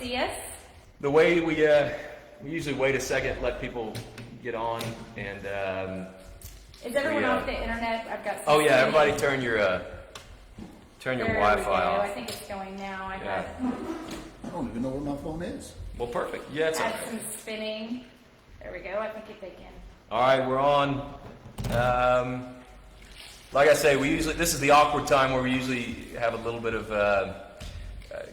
see us? The way we usually wait a second, let people get on, and is everyone off the internet? I've got. Oh yeah, everybody turn your Wi-Fi off. I think it's going now. I don't even know where my phone is. Well, perfect. Yeah, it's add some spinning. There we go. I think if they can. All right, we're on. Like I say, this is the awkward time where we usually have a little bit of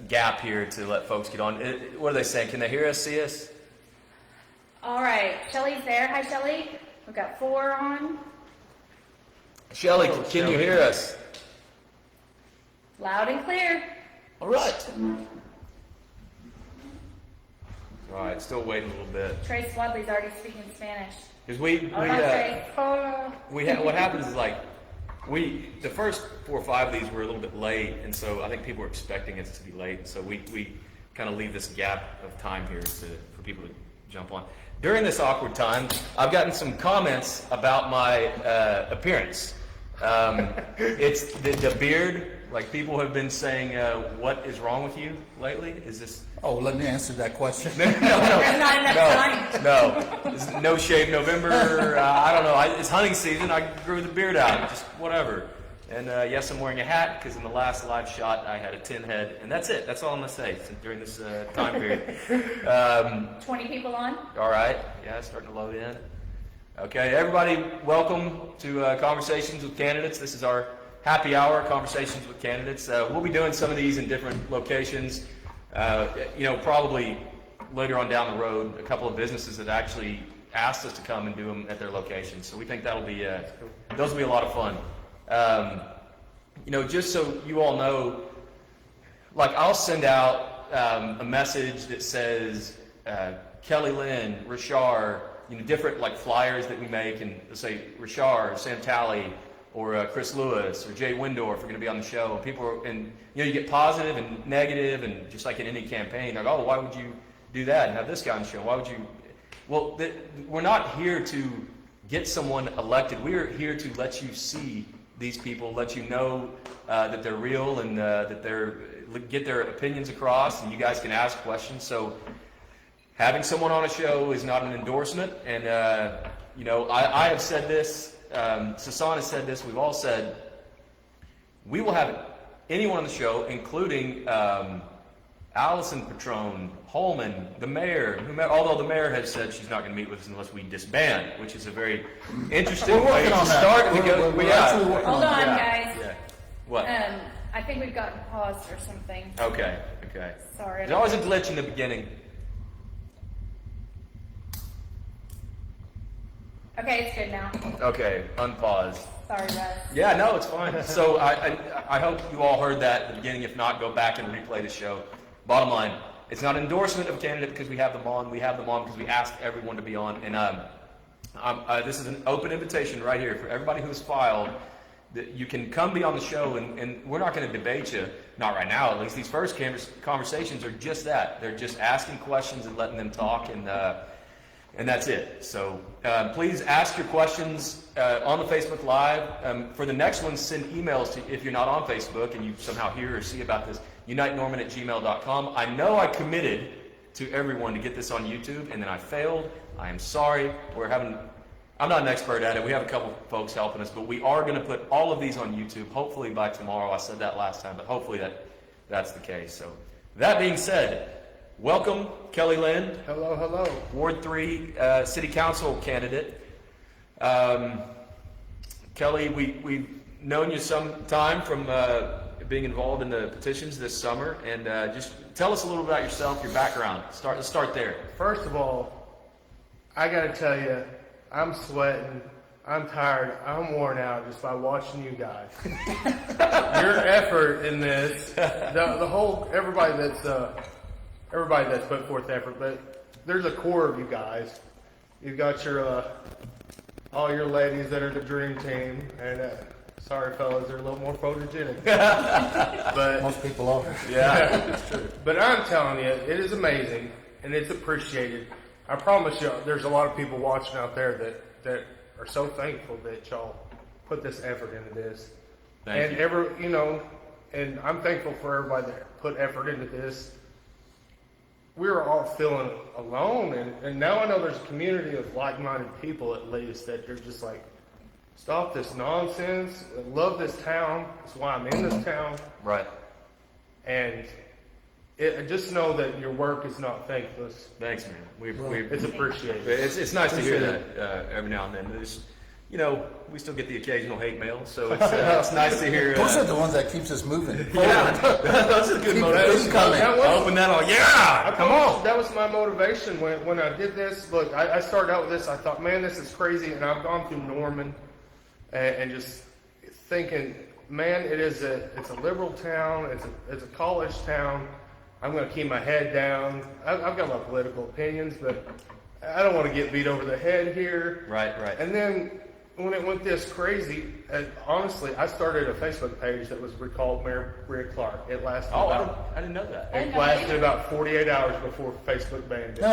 gap here to let folks get on. What are they saying? Can they hear us, see us? All right, Shelly's there. Hi, Shelly. We've got 4 on. Shelly, can you hear us? Loud and clear. All right. All right, still waiting a little bit. Trace Wadley's already speaking Spanish. Because what happens is the first 4 or 5 of these were a little bit late, and so I think people were expecting us to be late. So we kind of leave this gap of time here for people to jump on. During this awkward time, I've gotten some comments about my appearance. It's the beard. Like, people have been saying, what is wrong with you lately? Is this... Oh, let me answer that question. There's not enough time. No. This is No Shave November. I don't know. It's hunting season. I grew the beard out. Just whatever. And yes, I'm wearing a hat because in the last live shot, I had a tin head. And that's it. That's all I'm going to say during this time period. 20 people on. All right. Yeah, it's starting to load in. Okay, everybody, welcome to Conversations with Candidates. This is our happy hour, Conversations with Candidates. We'll be doing some of these in different locations. Probably later on down the road, a couple of businesses that actually asked us to come and do them at their locations. So we think those will be a lot of fun. Just so you all know, like, I'll send out a message that says Kelly Lynn, Rashar, different like flyers that we make, and let's say Rashar, Sam Talley, or Chris Lewis, or Jay Windorf are going to be on the show. You get positive and negative, and just like in any campaign, like, oh, why would you do that and have this guy on the show? Why would you? Well, we're not here to get someone elected. We're here to let you see these people, let you know that they're real, and that get their opinions across, and you guys can ask questions. So having someone on a show is not an endorsement, and I have said this. Sasan has said this. We've all said we will have anyone on the show, including Allison Petrone, Holman, the mayor. Although the mayor has said she's not going to meet with us unless we disband, which is a very interesting way to start. Hold on, guys. Yeah. What? I think we've gotten paused or something. Okay. Sorry. There's always a glitch in the beginning. Okay, it's good now. Okay, unpause. Sorry, Russ. Yeah, no, it's fine. So I hope you all heard that at the beginning. If not, go back and replay the show. Bottom line, it's not an endorsement of a candidate because we have them on. We have them on because we asked everyone to be on. And this is an open invitation right here for everybody who's filed. That you can come be on the show, and we're not going to debate you. Not right now, at least. These first conversations are just that. They're just asking questions and letting them talk, and that's it. So please ask your questions on the Facebook Live. For the next one, send emails to, if you're not on Facebook and you somehow hear or see about this, unitenorman@gmail.com. I know I committed to everyone to get this on YouTube, and then I failed. I am sorry. I'm not an expert at it. We have a couple folks helping us, but we are going to put all of these on YouTube, hopefully by tomorrow. I said that last time, but hopefully that's the case. So that being said, welcome, Kelly Lynn. Hello. Ward 3 City Council candidate. Kelly, we've known you some time from being involved in the petitions this summer, and just tell us a little about yourself, your background. Let's start there. First of all, I got to tell you, I'm sweating. I'm tired. I'm worn out just by watching you guys. Your effort in this, everybody that's put forth effort, but there's a core of you guys. You've got your all your ladies that are the dream team, and sorry fellas, they're a little more photogenic. But most people are. Yeah, it's true. But I'm telling you, it is amazing and it's appreciated. I promise you, there's a lot of people watching out there that are so thankful that y'all put this effort into this. Thank you. And I'm thankful for everybody that put effort into this. we were all feeling alone, and now I know there's a community of like-minded people at least that they're just like, stop this nonsense. I love this town. That's why I'm in this town. Right. And just know that your work is not thankless. Thanks, man. It's appreciated. It's nice to hear that every now and then. There's, you know, we still get the occasional hate mail, so it's nice to hear. Those are the ones that keeps us moving. Yeah, that's a good Keep motivation. it coming. Open that on. Yeah, come on. That was my motivation when I did this. Look, I started out with this. I thought, man, this is crazy. And I've gone through Norman and just thinking, man, it's a liberal town. It's a college town. I'm going to keep my head down. I've got my political opinions, but I don't want to get beat over the head here. Right. And then when it went this crazy, honestly, I started a Facebook page that was recalled Mayor Rick Clark. It lasted I didn't know that. it lasted about 48 hours before Facebook banned it.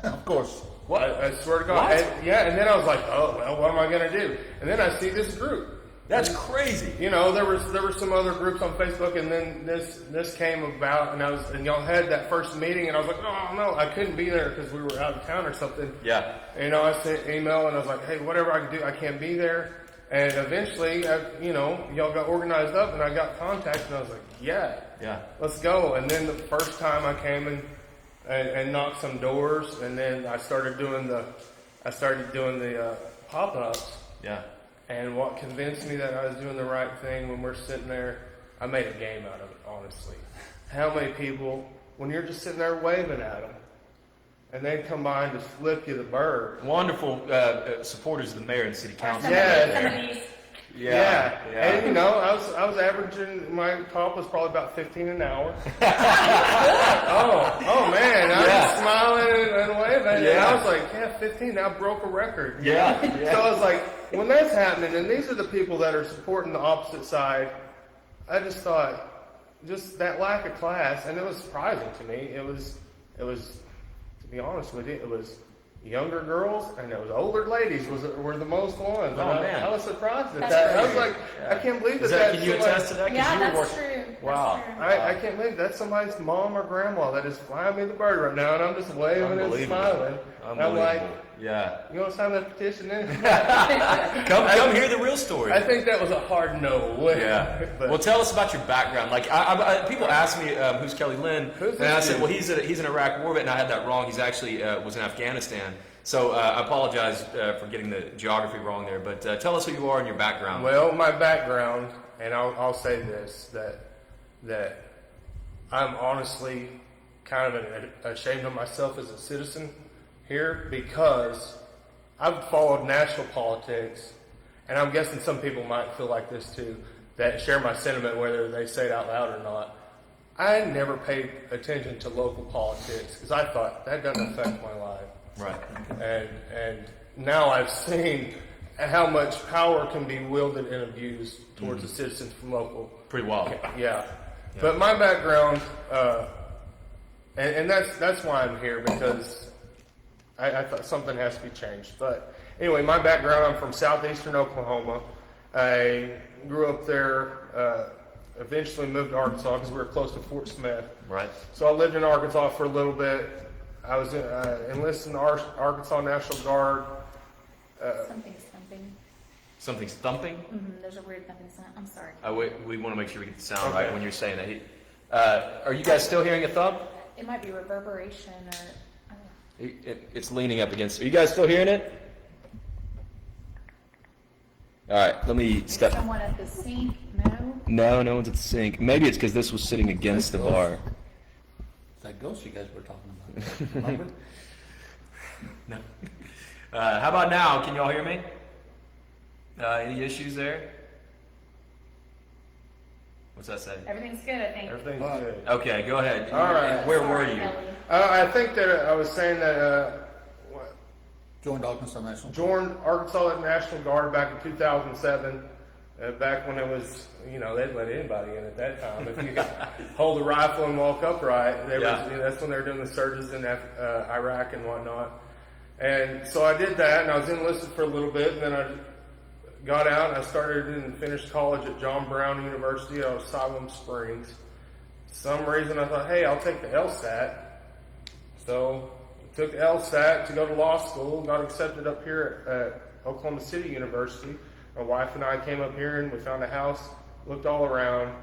Of course. What? I swear to God. What? And then I was like, oh, well, what am I going to do? And then I see this group. That's crazy. You know, there were some other groups on Facebook, and then this came about, and y'all had that first meeting, and I was like, oh no, I couldn't be there because we were out of town or something. Yeah. And, you know, I sent an email, and I was like, hey, whatever I can do, I can't be there. And eventually, y'all got organized up, and I got contact, and I was like, yeah, let's go. And then the first time I came and knocked some doors, and then I started doing the pop-ups. Yeah. And what convinced me that I was doing the right thing when we're sitting there, I made a game out of it, honestly. How many people, when you're just sitting there waving at them, and they come by and just flip you the bird. Wonderful supporters of the mayor and city council. Yeah. And you know, I was averaging, my top was probably about 15 an hour. oh man, I was smiling and waving, and I was like, 15, I broke a record. Yeah. So I was like, when that's happening, and these are the people that are supporting the opposite side, I just thought, just that lack of class, and it was surprising to me. It was, to be honest with you, it was younger girls and it was older ladies were the most ones. Oh, man. I was surprised at That's that. I true. was like, I can't believe that. Can you attest to that? 'Cause Yeah, you were that's working- true. Wow. That's true. I can't believe that's somebody's mom or grandma that is flying me the bird right now, and I'm just waving and Unbelievable. smiling. And I'm like, yeah. you want to sign that petition in? Come hear the real story. I think that was a hard no. Yeah. But Well, tell us about your background. Like, people ask me, who's Kelly Lynn? Who's And I this said, dude? well, he's an Iraq war vet, and I had that wrong. He's actually was in Afghanistan. So I apologize for getting the geography wrong there. But tell us who you are and your background. Well, my background, and I'll say this, that I'm honestly kind of ashamed of myself as a citizen here because I've followed national politics, and I'm guessing some people might feel like this too, that share my sentiment whether they say it out loud or not. I never paid attention to local politics because I thought that doesn't affect my life. Right. And now I've seen how much power can be wielded and abused towards the citizens from local. Pretty wild. Yeah. But my background, and that's why I'm here, because I thought something has to be changed. But anyway, my background, I'm from southeastern Oklahoma. I grew up there, eventually moved to Arkansas because we were close to Fort Smith. Right. So I lived in Arkansas for a little bit. I was enlisted in the Arkansas National Guard. Something stumping. Something's thumping? There's a weird thumping sound. I'm sorry. We want to make sure we get the sound Okay. right when you're saying that. Are you guys still hearing a thump? It might be reverberation or. I don't know. It's leaning up against. Are you guys still hearing it? All right, let me step. Someone at the sink? No. No one's at the sink. Maybe it's because this was sitting against the bar. That ghost you guys were talking about. Remember? No. How about now? Can y'all hear me? Any issues there? What's that say? Everything's good, I think. Everything's good. Okay, go ahead. All right. Where Sorry, were you? Kelly. I think that I was saying that Joined Arkansas National. joined Arkansas National Guard back in 2007. Back when it was, they'd let anybody in at that time. If you could hold a rifle and walk upright, that's when they were doing the surges in Iraq and whatnot. And so I did that, and I was enlisted for a little bit, and then I got out, and I started and finished college at John Brown University out of Siloam Springs. For some reason, I thought, hey, I'll take the LSAT. So took LSAT to go to law school, got accepted up here at Oklahoma City University. My wife and I came up here and we found a house, looked all around.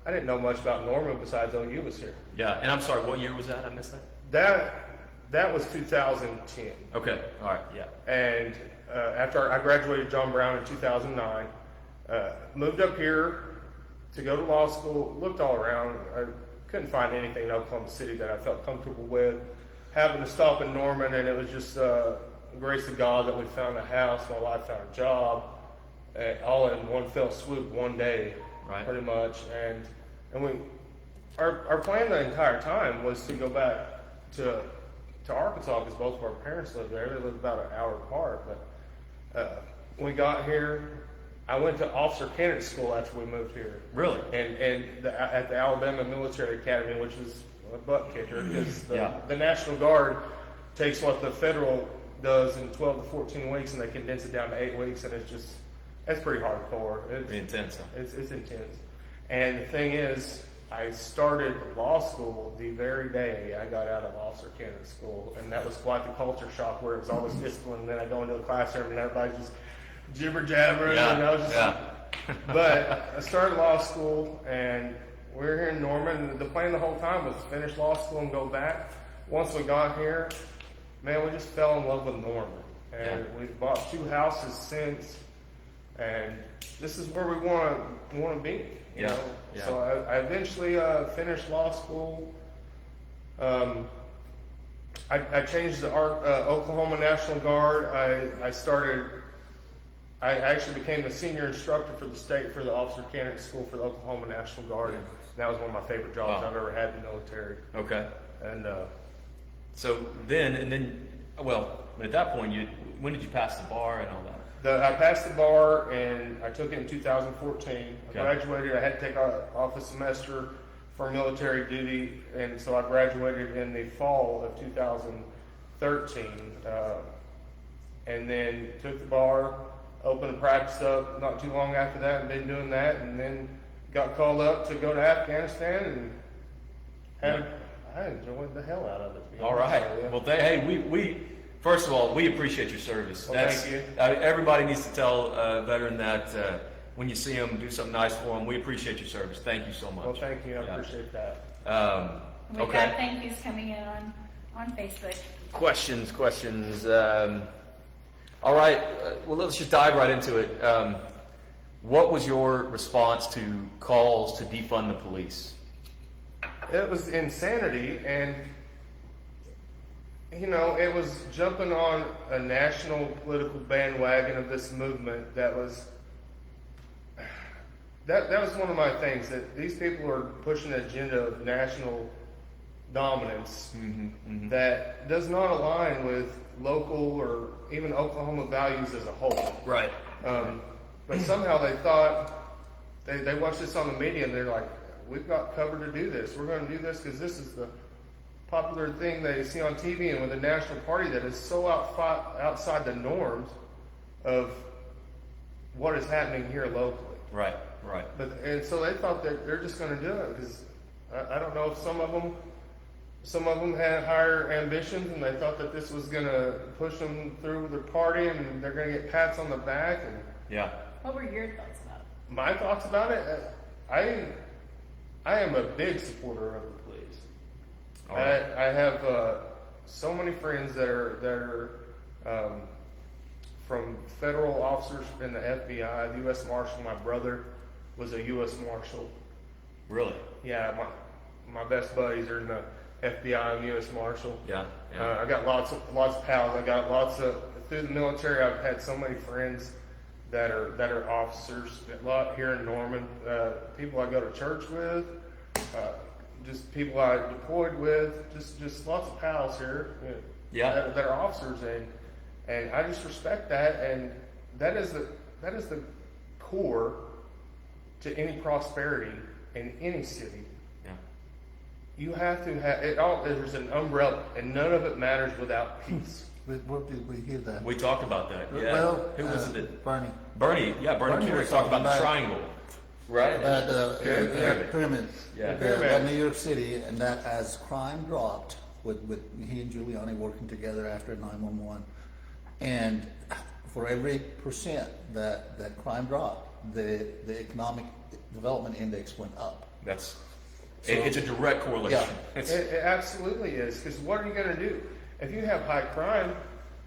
I didn't know much about Norman besides OU was here. Yeah, and I'm sorry, what year was that? I missed that. That was 2010. Okay, all right, yeah. And after I graduated John Brown in 2009, moved up here to go to law school, looked all around. I couldn't find anything in Oklahoma City that I felt comfortable with. Happened to stop in Norman, and it was just grace of God that we found a house. My wife found a job, all in one fell swoop, one day, Right. pretty much. And our plan the entire time was to go back to Arkansas because both of our parents lived there. They lived about an hour apart. But when we got here, I went to officer candidate school after we moved here. Really? And at the Alabama Military Academy, which is a butt kicker because the National Guard takes what the federal does in 12 to 14 weeks and they condense it down to 8 weeks, and it's pretty hardcore. It's Intense, huh? It's intense. And the thing is, I started law school the very day I got out of officer candidate school, and that was quite the culture shock where it was all this discipline, and then I go into a classroom and everybody's just jibber jabbering, and I was just. But I started law school, and we're here in Norman. The plan the whole time was to finish law school and go back. Once we got here, man, we just fell in love with Norman, and we've bought 2 houses since, and this is where we want to be. You know? Yeah. So I eventually finished law school. I changed the Oklahoma National Guard. I actually became the senior instructor for the state for the officer candidate school for the Oklahoma National Guard, and that was one of my favorite jobs I've ever had in the military. Okay. And So then, well, at that point, when did you pass the bar and all that? I passed the bar, and I took it in 2014. I Okay. graduated. I had to take off a semester for military duty, and so I graduated in the fall of 2013. And then took the bar, opened a practice up not too long after that, and been doing that, and then got called up to go to Afghanistan, and I enjoyed the hell out of it. to be All honest right. with you. Well, we first of all, we appreciate your service. Well, thank you. Everybody needs to tell a veteran that when you see them, do something nice for them. We appreciate your service. Thank you so much. Well, thank you. I appreciate that. We've got Okay. thank yous coming in on Facebook. Questions. All right. Well, let's just dive right into it. What was your response to calls to defund the police? It was insanity, and it was jumping on a national political bandwagon of this movement that was one of my things, that these people are pushing an agenda of national dominance that does not align with local or even Oklahoma values as a whole. Right. But somehow they thought, they watched this on the media and they're like, we've got cover to do this. We're going to do this because this is the popular thing they see on TV and with a national party that is so outside the norms of what is happening here locally. Right. And so they thought that they're just going to do it because I don't know if some of them had higher ambitions and they thought that this was going to push them through their party and they're going to get pats on the back. And Yeah. What were your thoughts about it? my thoughts about it, I am a big supporter of the police. All right. I have so many friends that are from federal officers in the FBI, the U.S. Marshal. My brother was a U.S. Marshal. Really? Yeah, my best buddies are in the FBI and U.S. Marshal. Yeah. I got lots of pals. I got through the military. I've had so many friends that are officers. A lot here in Norman. People I go to church with. Just people I deployed with. Just lots of pals here. That are officers, and I just respect that. And that is the core to any prosperity in any city. You have to have it all. There's an umbrella, and none of it matters without peace. Where did we hear that? We talked about that. Yeah. Well, Who was it? Bernie. Bernie. Yeah, Bernie Bernie Kerik was talked about the talking triangle. Right. About Pyramid. pyramids. Yeah. Pyramid. About New York City, and that as crime dropped, with he and Giuliani working together after 9/11. And for every percent that crime dropped, the economic development index went up. It's a direct correlation. Yeah. It absolutely is, because what are you going to do? If you have high crime,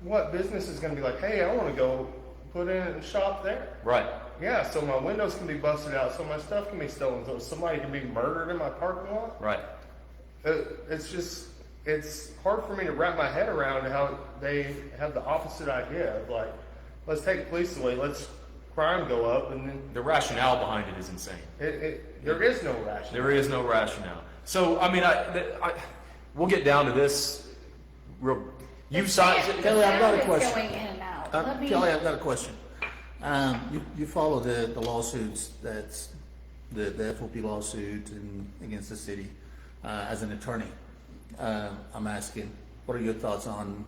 what business is going to be like, hey, I want to go put in and shop there? Right. Yeah, so my windows can be busted out, so my stuff can be stolen, so somebody can be murdered in my parking lot. Right. It's hard for me to wrap my head around how they have the opposite idea of like, let's take police away, let's crime go up, and then The rationale behind it is insane. there is no rationale. There is no rationale. So, I mean, we'll get down to this. You signed. Kelly, I've got a Sound is question. going in and out. Let me- Kelly, I've got a question. You follow the lawsuits, that's the FOP lawsuit and against the city as an attorney. I'm asking, what are your thoughts on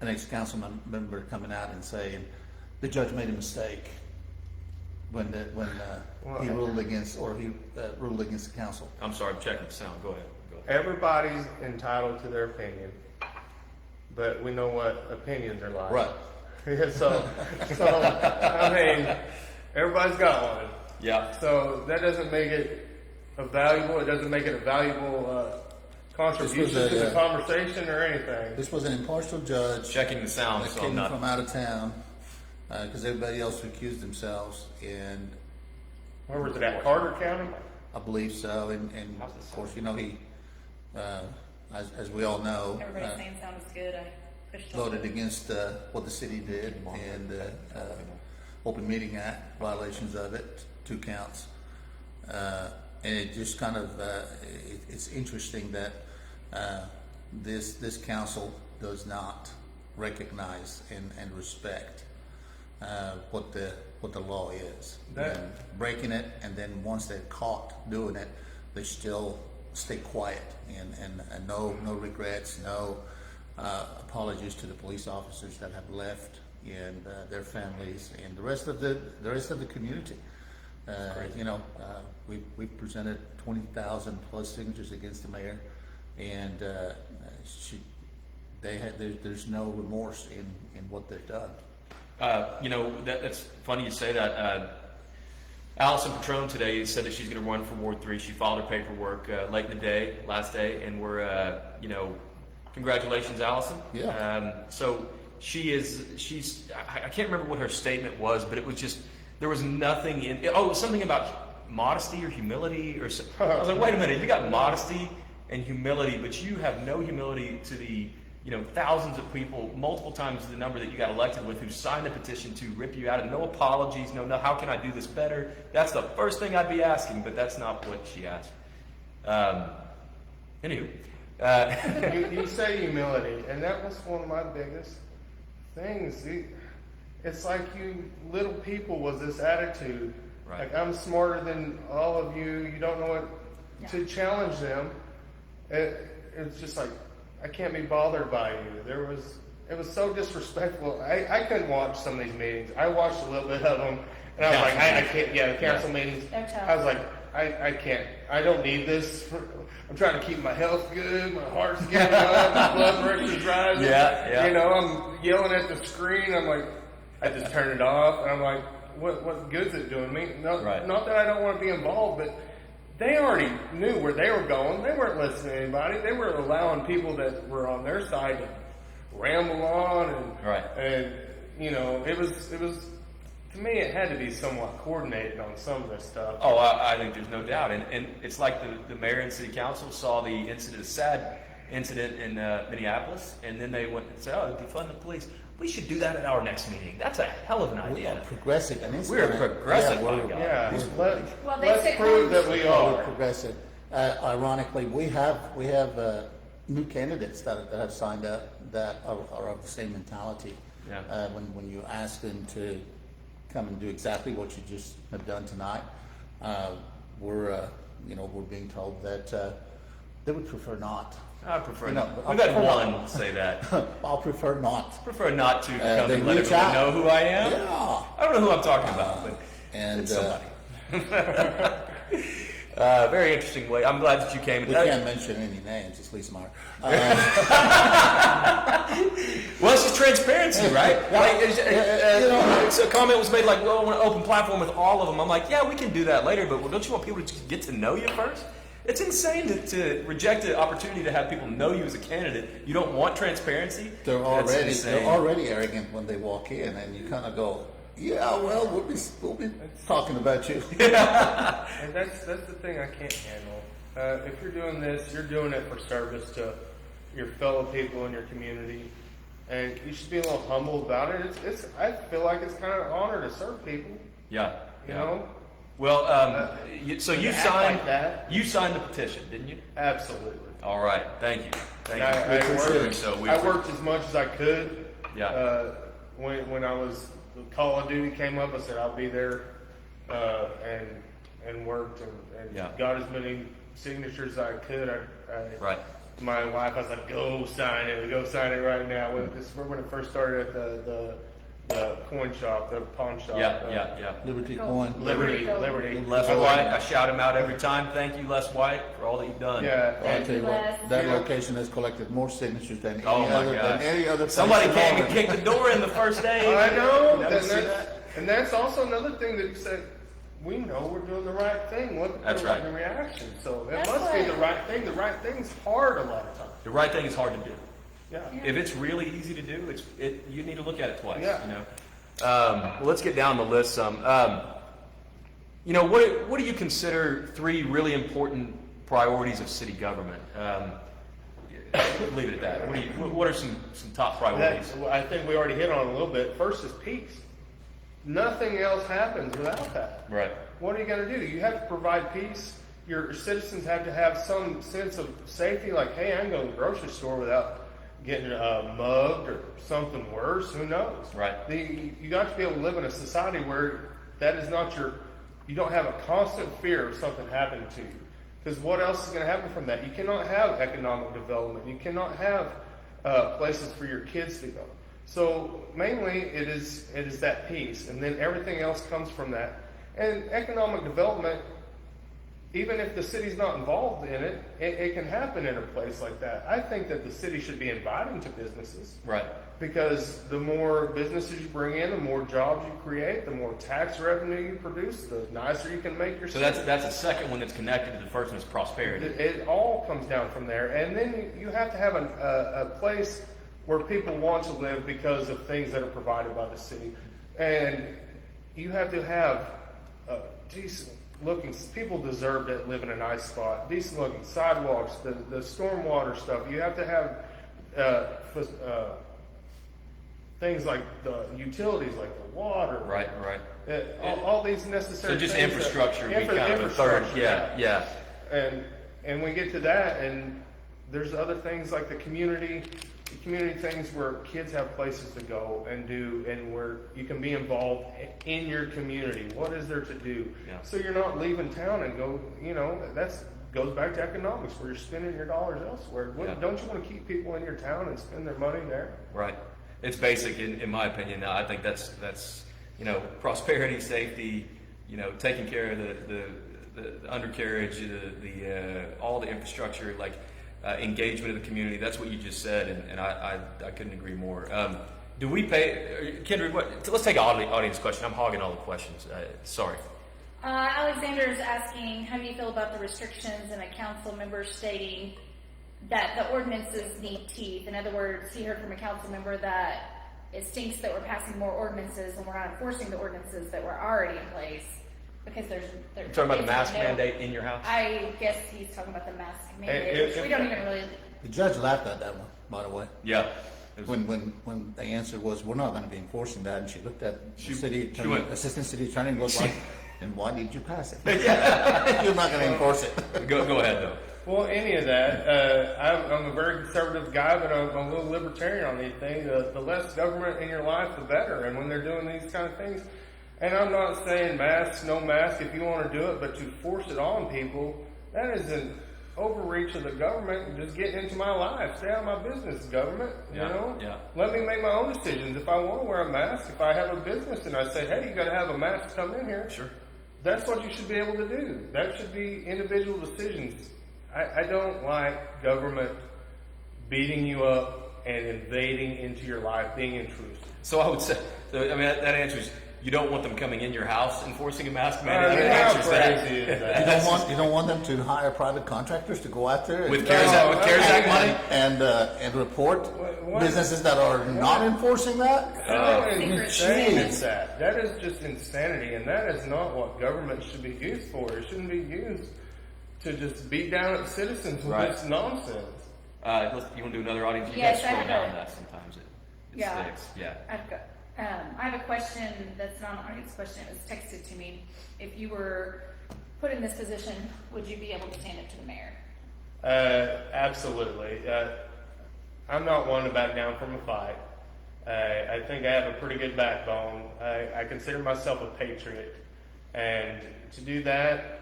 an ex-council member coming out and saying the judge made a mistake when he ruled against the council? I'm sorry, I'm checking the sound. Go ahead. Everybody's entitled to their opinion, but we know what opinions are like. Right. Yeah, so I mean, everybody's got one. Yeah. So that doesn't make it valuable. It doesn't make it a valuable contribution to the conversation or anything. This was an impartial judge Checking the sound. that So came I'm not. from out of town because everybody else recused themselves, and Where was it at? Carter County? I believe so. And of course, you know, he, as we all know, Everybody's saying sound is good. I pushed on. voted against what the city did and Open Meeting Act violations of it, 2 counts. And it just kind of, it's interesting that this council does not recognize and respect what the law is. And breaking it, and then once they're caught doing it, they still stay quiet and no regrets, no apologies to the police officers that have left and their families and the rest of the community. You know, we presented 20,000 plus signatures against the mayor, and there's no remorse in what they've done. You know, that's funny you say that. Allison Petrone today said that she's going to run for Ward 3. She filed her paperwork late in the day, last day, and we're, you know, congratulations, Allison. Yeah. So she's, I can't remember what her statement was, but it was just, there was nothing in, it was something about modesty or humility or something. I was like, wait a minute, you got modesty and humility, but you have no humility to the, you know, thousands of people, multiple times the number that you got elected with, who signed the petition to rip you out, and no apologies, no, how can I do this better? That's the first thing I'd be asking, but that's not what she asked. Anywho. You say humility, and that was one of my biggest things. It's like you little people was this attitude. Right. Like, I'm smarter than all of you. You don't know what to challenge them. It's just like, I can't be bothered by you. It was so disrespectful. I couldn't watch some of these meetings. I watched a little bit of them, and I was like, I can't. Yeah, the council meetings. I was like, I can't. I don't need this. I'm trying to keep my health good. My heart's getting up. My blood pressure's rising. Yeah. You know, I'm yelling at the screen. I'm like, I just turn it off, and I'm like, what good's it doing me? Not that I don't want to be involved, but they already knew where they were going. They weren't listening to anybody. They were allowing people that were on their side to ramble on, and you know, it was to me, it had to be somewhat coordinated on some of this stuff. Oh, I think there's no doubt, and it's like the mayor and city council saw the incident, a sad incident in Minneapolis, and then they went and said, "Oh, defund the police. We should do that at our next meeting." That's a hell of an We idea. are progressive. We're progressive, my God. Yeah, Well, they let's said prove that we We're are. progressive. Ironically, we have new candidates that have signed up that are of the same mentality. Yeah. When you ask them to come and do exactly what you just have done tonight, we're being told that they would prefer not. I prefer You know, not. I We've had prefer one say that. I'll prefer not. Prefer not to come They and let reach everyone out. know who I am. Yeah. I don't know who I'm talking about, but And it's somebody. Very interesting way. I'm glad that you came. We can't mention any names, it's Lisa Meyer. Well, it's just transparency, right? So a comment was made like, well, I want an open platform with all of them. I'm like, yeah, we can do that later, but don't you want people to just get to know you first? It's insane to reject the opportunity to have people know you as a candidate. You don't want transparency? They're That's already insane. arrogant when they walk in, and you kind of go, yeah, well, we'll be talking about you. And that's the thing I can't handle. If you're doing this, you're doing it for service to your fellow people in your community, and you should be a little humble about it. I feel like it's kind of an honor to serve people. Yeah. You know. Well, so you act signed like that. You signed the petition, didn't you? Absolutely. All right. Thank you. Thank I you. I worked as much as I could. Yeah. When I was Call of Duty came up, I said I'll be there, and worked and Yeah. got as many signatures as I could. Right. My wife, I was like, go sign it right now. When it first started at the coin shop, the pawn shop. Yeah. Liberty Coin. Liberty. Les White, I shout him out every time. Thank you, Les White, for all that you've done. Yeah. I'll tell you what, Les. that location has collected more signatures than any Oh my gosh. other. Somebody place came in and Albany. kicked the door in the first day. I know. You never see that? And that's also another thing that he said. We know we're doing the right thing. Look at That's right. the reaction. So it That's must be right. the right thing. The right thing's hard a lot of times. The right thing is hard to do. Yeah. If it's really easy to do, you need to look at it twice. Yeah. You know. Well, let's get down the list some. What do you consider 3 really important priorities of city government? Leave it at that. What are some top priorities? I think we already hit on it a little bit. First is peace. Nothing else happens without that. Right. What are you going to do? You have to provide peace. Your citizens have to have some sense of safety, like, hey, I can go to the grocery store without getting mugged or something worse. Who knows? Right. You got to be able to live in a society where that is not you don't have a constant fear of something happening to you. Because what else is going to happen from that? You cannot have economic development. You cannot have places for your kids to go. So mainly it is that piece, and then everything else comes from that. And economic development, even if the city's not involved in it, it can happen in a place like that. I think that the city should be inviting to businesses. Right. Because the more businesses you bring in, the more jobs you create, the more tax revenue you produce, the nicer you can make your So city. that's a second one that's connected to the first one is prosperity. It all comes down from there. And then you have to have a place where people want to live because of things that are provided by the city. And you have to have decent looking, people deserve to live in a nice spot, decent looking sidewalks, the stormwater stuff. You have to have things like the utilities, like the water. Right. All these necessary So just things infrastructure would be kind of a third. Yeah. And we get to that, and there's other things like the community things where kids have places to go and do, and where you can be involved in your community. What is there to do? Yeah. So you're not leaving town and go, that's goes back to economics, where you're spending your dollars elsewhere. Yeah. Don't you want to keep people in your town and spend their money there? Right. It's basic in my opinion. Now, I think that's prosperity, safety, taking care of the undercarriage, the all the infrastructure, like engagement of the community. That's what you just said, and I couldn't agree more. Do we pay, Kendra? Let's take an audience question. I'm hogging all the questions. Sorry. Alexander's asking, how do you feel about the restrictions and a council member stating that the ordinances need teeth? In other words, he heard from a council member that it stinks that we're passing more ordinances and we're not enforcing the ordinances that were already in place because they're You're talking about the mask basically mandate in your house? I guess he's talking about the mask mandate, which we don't even really. The judge laughed at that one, by the way. Yeah. When the answer was, we're not going to be enforcing that, and she looked at the city she attorney, went- assistant city attorney, and goes like, then why did you pass it? You're not going to enforce it. Go ahead though. Well, any of that. I'm a very conservative guy, but I'm a little libertarian on these things. The less government in your life, the better. And when they're doing these kind of things, and I'm not saying mask, no mask, if you want to do it, but to force it on people, that is an overreach of the government. Just get into my life. Stay out of my business, government. Yeah. Let me make my own decisions. If I want to wear a mask, if I have a business and I say, hey, you got to have a mask to come in here. Sure. that's what you should be able to do. That should be individual decisions. I don't like government beating you up and invading into your life, being intrusive. So I would say, I mean, that answers, you don't want them coming in your house enforcing a mask mandate. That How answers that. crazy is that? You don't want them to hire private contractors to go out there With and, CARES Act money? and report What? businesses that are not enforcing that? How Secret insane shame. is that? That is just insanity, and that is not what government should be used for. It shouldn't be used to just beat down at citizens with Right. this nonsense. You want to do another audience? You Yes, guys I scroll have down a- that sometimes. It Yeah. sticks. Yeah. I've got, I have a question that's not an audience question, it was texted to me. If you were put in this position, would you be able to stand up to the mayor? Absolutely. I'm not one to back down from a fight. I think I have a pretty good backbone. I consider myself a patriot. And to do that,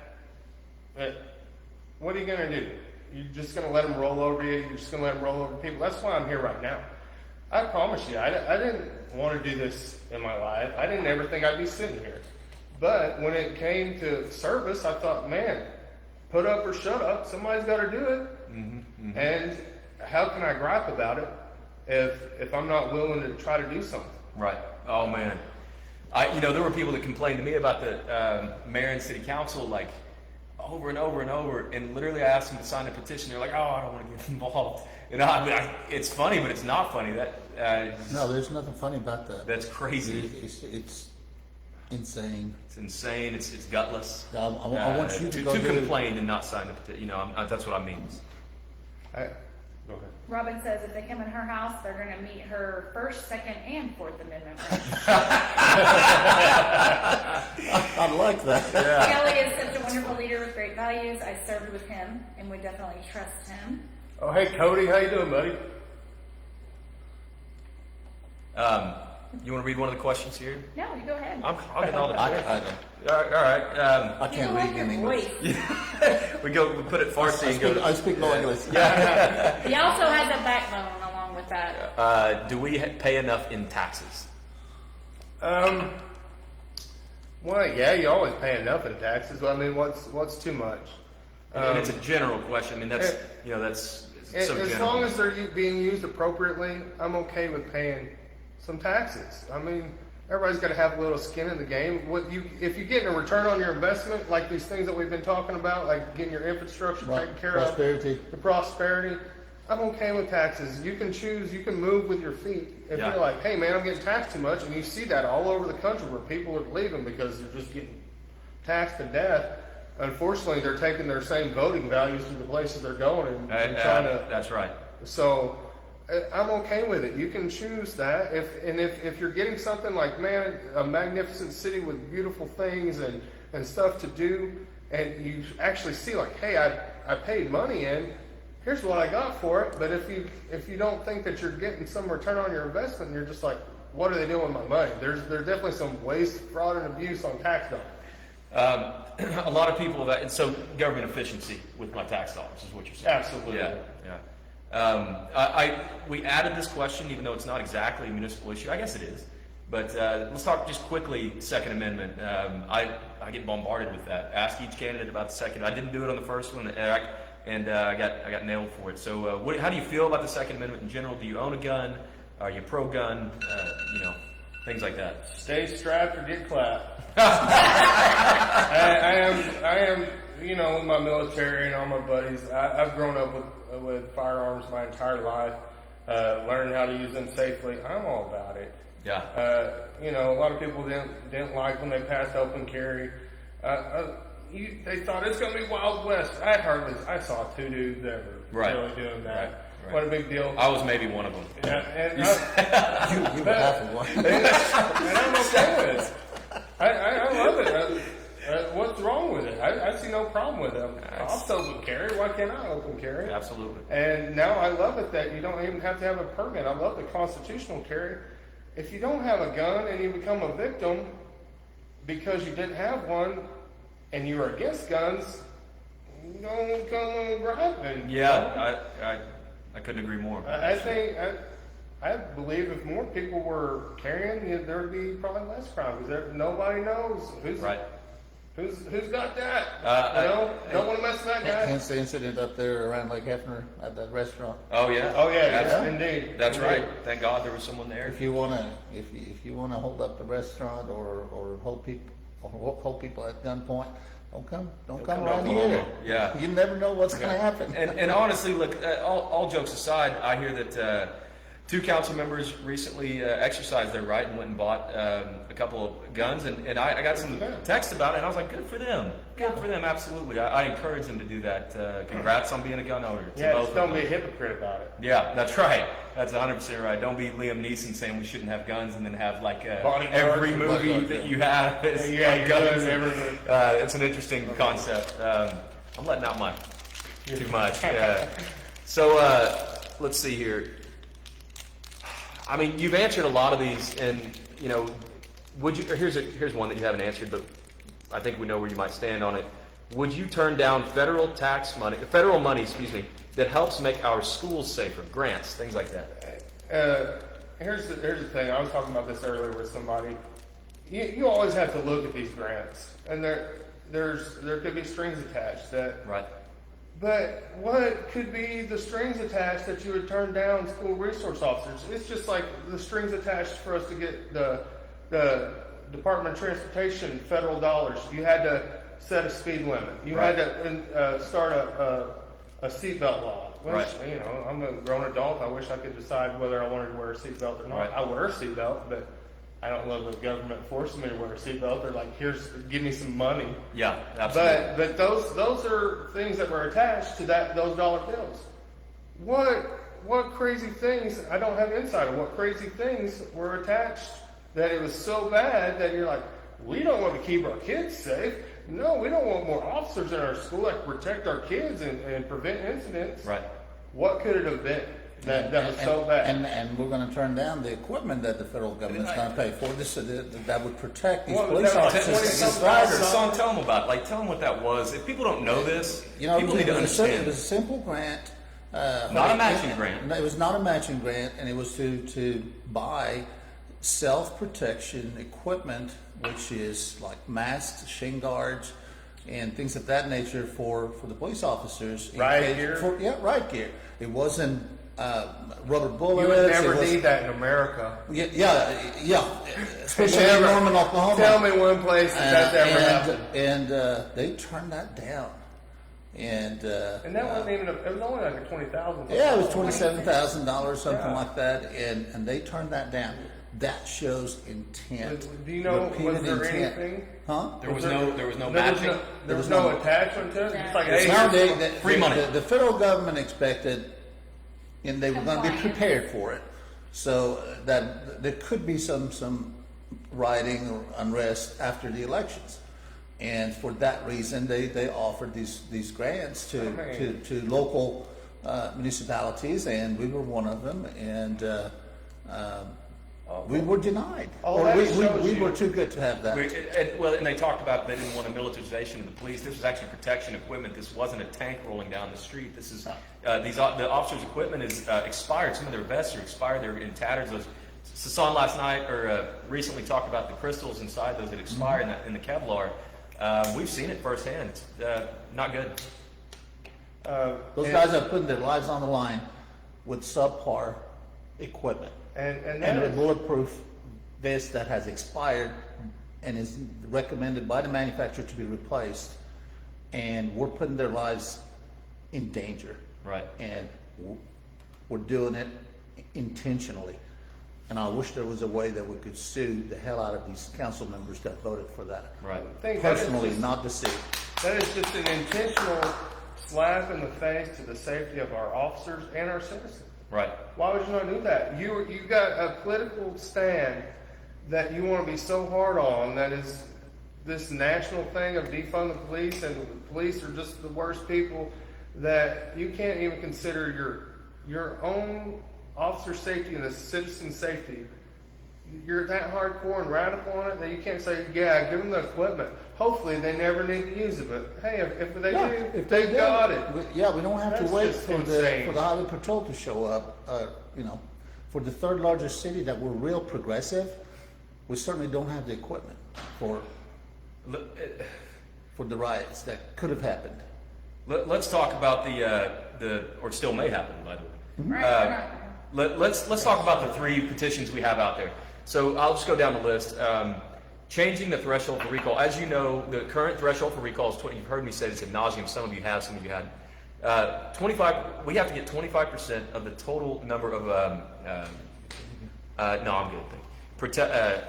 what are you going to do? You're just going to let them roll over you? You're just going to let them roll over people? That's why I'm here right now. I promise you, I didn't want to do this in my life. I didn't ever think I'd be sitting here. But when it came to service, I thought, man, put up or shut up. Somebody's got to do it. Mm-hmm. And how can I gripe about it if I'm not willing to try to do something? Right. Oh man. There were people that complained to me about the mayor and city council like over and over and over, and literally I asked them to sign a petition. They're like, "Oh, I don't want to get involved." It's funny, but it's not funny. No, there's nothing funny about that. That's crazy. It's insane. It's insane. It's gutless. I want you to go do- complain and not sign the petition. That's what I mean. Go ahead. Robin says if they come in her house, they're going to meet her First, Second, and Fourth Amendment rights. I like that. Kelly is such a wonderful leader with great values. I served with him, and we definitely trust him. Oh, hey, Cody. How you doing, buddy? You want to read one of the questions here? No, you go ahead. I'll get all the. I don't. All right. I You can't don't like read your in English. voice. We put it Farsi and go. I speak no English. He also has a backbone along with that. Do we pay enough in taxes? Well, yeah, you always pay enough in taxes. I mean, what's too much? And it's a general question. I mean, that's so As general. long as they're being used appropriately, I'm okay with paying some taxes. I mean, everybody's got to have a little skin in the game. If you get a return on your investment, like these things that we've been talking about, like getting your infrastructure taken care Prosperity. of, the prosperity, I'm okay with taxes. You can choose, you can move with your feet. If Yeah. you're like, hey man, I'm getting taxed too much, and you see that all over the country where people are leaving because they're just getting taxed to death. Unfortunately, they're taking their same voting values to the places they're going and trying to. That's right. So I'm okay with it. You can choose that. If you're getting something like, man, a magnificent city with beautiful things and stuff to do, and you actually see like, hey, I paid money in. Here's what I got for it. But if you don't think that you're getting some return on your investment, and you're just like, what are they doing with my money? There's definitely some waste, fraud, and abuse on tax dollars. A lot of people and so government efficiency with my tax dollars is what you're saying. Absolutely. Yeah. We added this question, even though it's not exactly a municipal issue. I guess it is. But let's talk just quickly, Second Amendment. I get bombarded with that. Ask each candidate about the second. I didn't do it on the first one, and I got nailed for it. So how do you feel about the Second Amendment in general? Do you own a gun? Are you pro-gun? Things like that. Stay strapped or get clapped. I am, with my military and all my buddies. I've grown up with firearms my entire life, learning how to use them safely. I'm all about it. Yeah. A lot of people didn't like when they passed open carry. They thought it's going to be Wild West. I saw 2 dudes ever really doing that. Right. What a big deal. I was maybe one of them. Yeah, and You were half of one. and I'm okay with it. I love it. What's wrong with it? I see no problem with it. I'll open carry. Why can't I open carry? Absolutely. And now I love it that you don't even have to have a permit. I love the constitutional carry. If you don't have a gun and you become a victim because you didn't have one and you were against guns, you don't come and grab it. Yeah, I couldn't agree more. I believe if more people were carrying, there would be probably less crime because nobody knows who's Who's got that? Don't want to mess with that guy. Hence the incident up there around Lake Hefner at that restaurant. Oh, yeah. Oh yeah, That's- indeed. That's Indeed. right. Thank God there was someone there. If you wanna, if you wanna hold up the restaurant or hold people at gunpoint, don't come come around to Oklahoma. here. Yeah. You never know what's gonna happen. And honestly, look, all jokes aside, I hear that 2 council members recently exercised their right and went and bought a couple of guns, and I got some text about it, and I was like, good for them. Good for them, absolutely. I encourage them to do that. Congrats on being a gun owner. to Yeah, both just of don't them. be a hypocrite about it. Yeah, that's right. That's 100% right. Don't be Liam Neeson saying we shouldn't have guns and then have like Bodyguards every and movie bodyguards, that you have is Yeah, like you're guns. doing every movie. It's an interesting concept. I'm letting out my too much. So let's see here. I mean, you've answered a lot of these, and you know, would you? Here's one that you haven't answered, but I think we know where you might stand on it. Would you turn down federal money, that helps make our schools safer, grants, things like that? Here's the thing. I was talking about this earlier with somebody. You always have to look at these grants, and there could be strings attached. Right. But what could be the strings attached that you would turn down school resource officers? It's just like the strings attached for us to get the Department of Transportation federal dollars. You had to set a speed limit. You had to start a seatbelt law. Which, Right. you know, I'm a grown adult. I wish I could decide whether I wanted to wear a seatbelt or not. Right. I wear a seatbelt, but I don't love the government forcing me to wear a seatbelt. They're like, give me some money. Yeah, absolutely. But those are things that were attached to those dollar bills. What crazy things, I don't have insight on what crazy things were attached that it was so bad that you're like, we don't want to keep our kids safe. No, we don't want more officers in our school that protect our kids and prevent incidents. Right. What could it have been that was so bad? And we're gonna turn down the equipment that the federal government's gonna pay for, that would protect these Well, police that was officers 20 against something riders. So tell them about it. Like, tell them what that was. If people don't know this, You know, people need to it was understand. a simple grant. Not a matching grant. No, it was not a matching grant, and it was to buy self-protection equipment, which is like masks, shin guards, and things of that nature for the police officers. Riot gear? Riot gear. It wasn't rubber bullets. You would it never was- need that in America. Yeah. Especially in Never. Norman, Oklahoma. Tell me one place that's ever happened. And they turned that down. And And that wasn't even, it was only like a 20,000. yeah, it was $27,000, something Yeah. like that, and they turned that down. That shows intent. Do you know, was repeated there intent. anything? Huh? There was no matching. There was no attachment to it? It's like, It's hey, not- here's- free money. The federal government expected, and they were going to be Compliance. prepared for it, so that there could be some rioting or unrest after the elections. And for that reason, they offered these grants to local municipalities, and we were one of them, and we were denied. Oh, Or that we shows you- were too good to have that. And they talked about they didn't want a militarization of the police. This was actually protection equipment. This wasn't a tank rolling down the street. This is the officers' equipment is expired. Some of their vests are expired. They're in tatters. Sasan last night or recently talked about the crystals inside those that expire in the Kevlar. We've seen it firsthand. It's not good. Those guys are putting their lives on the line with subpar equipment and and that a is, bulletproof vest that has expired and is recommended by the manufacturer to be replaced. And we're putting their lives in danger. Right. And we're doing it intentionally. And I wish there was a way that we could sue the hell out of these council members that voted for that. Right. think that is Personally, just- not the city. that is just an intentional slap in the face to the safety of our officers and our citizens. Right. Why would you not do that? You got a political stand that you want to be so hard on, that is this national thing of defund the police, and the police are just the worst people, that you can't even consider your own officer safety and the citizen safety. You're that hardcore and radical on it that you can't say, yeah, give them the equipment. Hopefully they never need to use it, but hey, if they do, if they do, got it. Yeah, we don't have That's to wait just for insane. the highway patrol to show up. For the third largest city that we're real progressive, we certainly don't have the equipment for. Look, for the riots that could have happened. Let's talk about or still may happen, by the way. Right. Let's talk about the 3 petitions we have out there. So I'll just go down the list. Changing the threshold for recall. As you know, the current threshold for recall is 20. You've heard me say this ad nauseum. Some of you have, some of you hadn't. 25. We have to get 25% of the total number of. No, I'm good.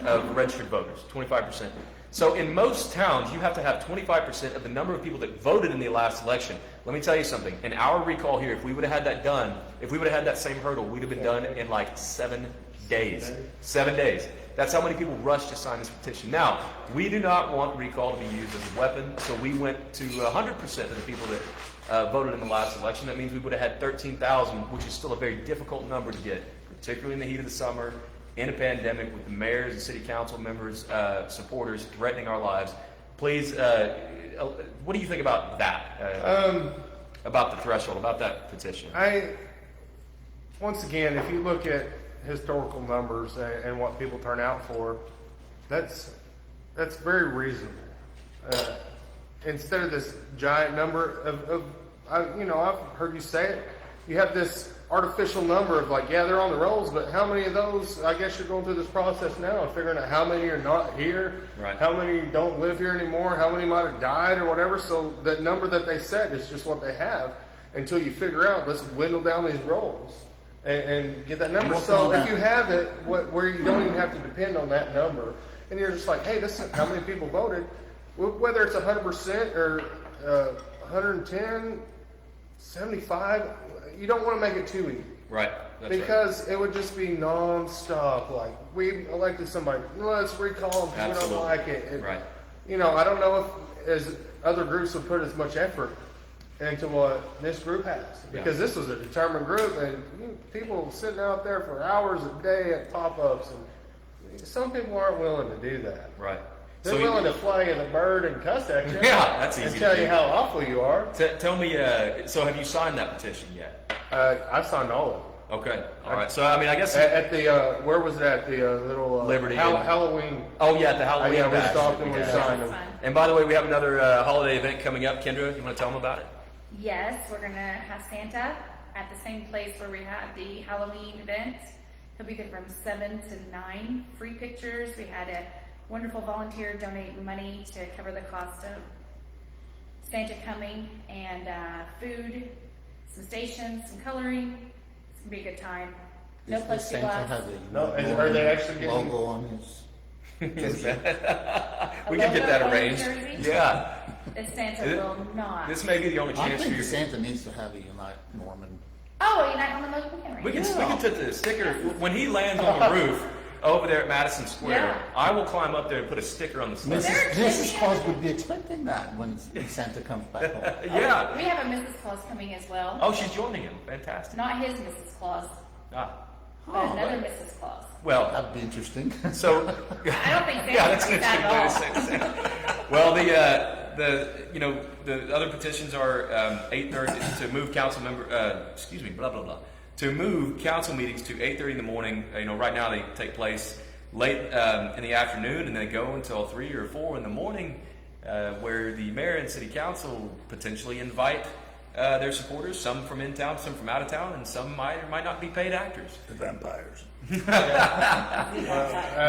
Of registered voters. 25%. So in most towns, you have to have 25% of the number of people that voted in the last election. Let me tell you something. In our recall here, if we would have had that done, if we would have had that same hurdle, we'd have been done in like 7 days. 7 days. That's how many people rushed to sign this petition. Now, we do not want recall to be used as a weapon, so we went to 100% of the people that voted in the last election. That means we would have had 13,000, which is still a very difficult number to get, particularly in the heat of the summer, in a pandemic, with the mayors and city council members, supporters threatening our lives. Please, what do you think about that? About the threshold, about that petition? Once again, if you look at historical numbers and what people turn out for, that's very reasonable. Instead of this giant number I've heard you say it, you have this artificial number of like, yeah, they're on the rolls, but how many of those, I guess you're going through this process now and figuring out how many are not here, right, how many don't live here anymore, how many might have died or whatever. So that number that they set is just what they have until you figure out, let's dwindle down these rolls and get that number. So if you have it where you don't even have to depend on that number, and you're just like, hey, this is how many people voted, whether it's 100% or 110, 75, you don't want to make it too easy. Right. Because it would just be non-stop. Like, we elected somebody, let's recall them because we don't like it. Right. I don't know if as other groups would put as much effort into what this group has. Because this was a determined group, and people sitting out there for hours a day at pop-ups, and some people aren't willing to do that. Right. They're willing to fly you the bird and cuss at you. Yeah, that's easy. And tell you how awful you are. Tell me, so have you signed that petition yet? I've signed all of them. Okay, all right. So, I mean, I guess... At the, where was it at? The little... Liberty. Halloween. Oh, yeah, at the Halloween. Yeah, we bash. stopped and we signed them. And by the way, we have another holiday event coming up. Kendra, you want to tell them about it? Yes, we're going to have Santa at the same place where we had the Halloween event. He'll be there from 7 to 9. Free pictures. We had a wonderful volunteer donate money to cover the cost of Santa coming, and food, some stations, some coloring. It's going to be a good time. No Does Santa plexiglass. have a No, are they actually getting... logo on his? We can get that logo on arranged. the jersey? Yeah. This Santa will not. This may be the only I chance for think you. Santa needs to have a Unite Norman. Oh, you're not on the most weekend, right? We can put the sticker when he lands on the roof over there at Madison Square. Yeah. I will climb up there and put a sticker on the sled. Mrs. Claus would be expecting that when Santa comes back home. Yeah. We have a Mrs. Claus coming as well. Oh, she's joining him. Fantastic. Not his Mrs. Claus, Ah. but another Mrs. Claus. Well, That'd be interesting. so I don't think Santa yeah, that's an thinks that interesting at way to say it. Well, the other petitions are 8:30 to move council member. To move council meetings to 8:30 in the morning. Right now they take place late in the afternoon, and they go until 3 or 4 in the morning, where the mayor and city council potentially invite their supporters, some from in town, some from out of town, and some might or might not be paid actors. The vampires.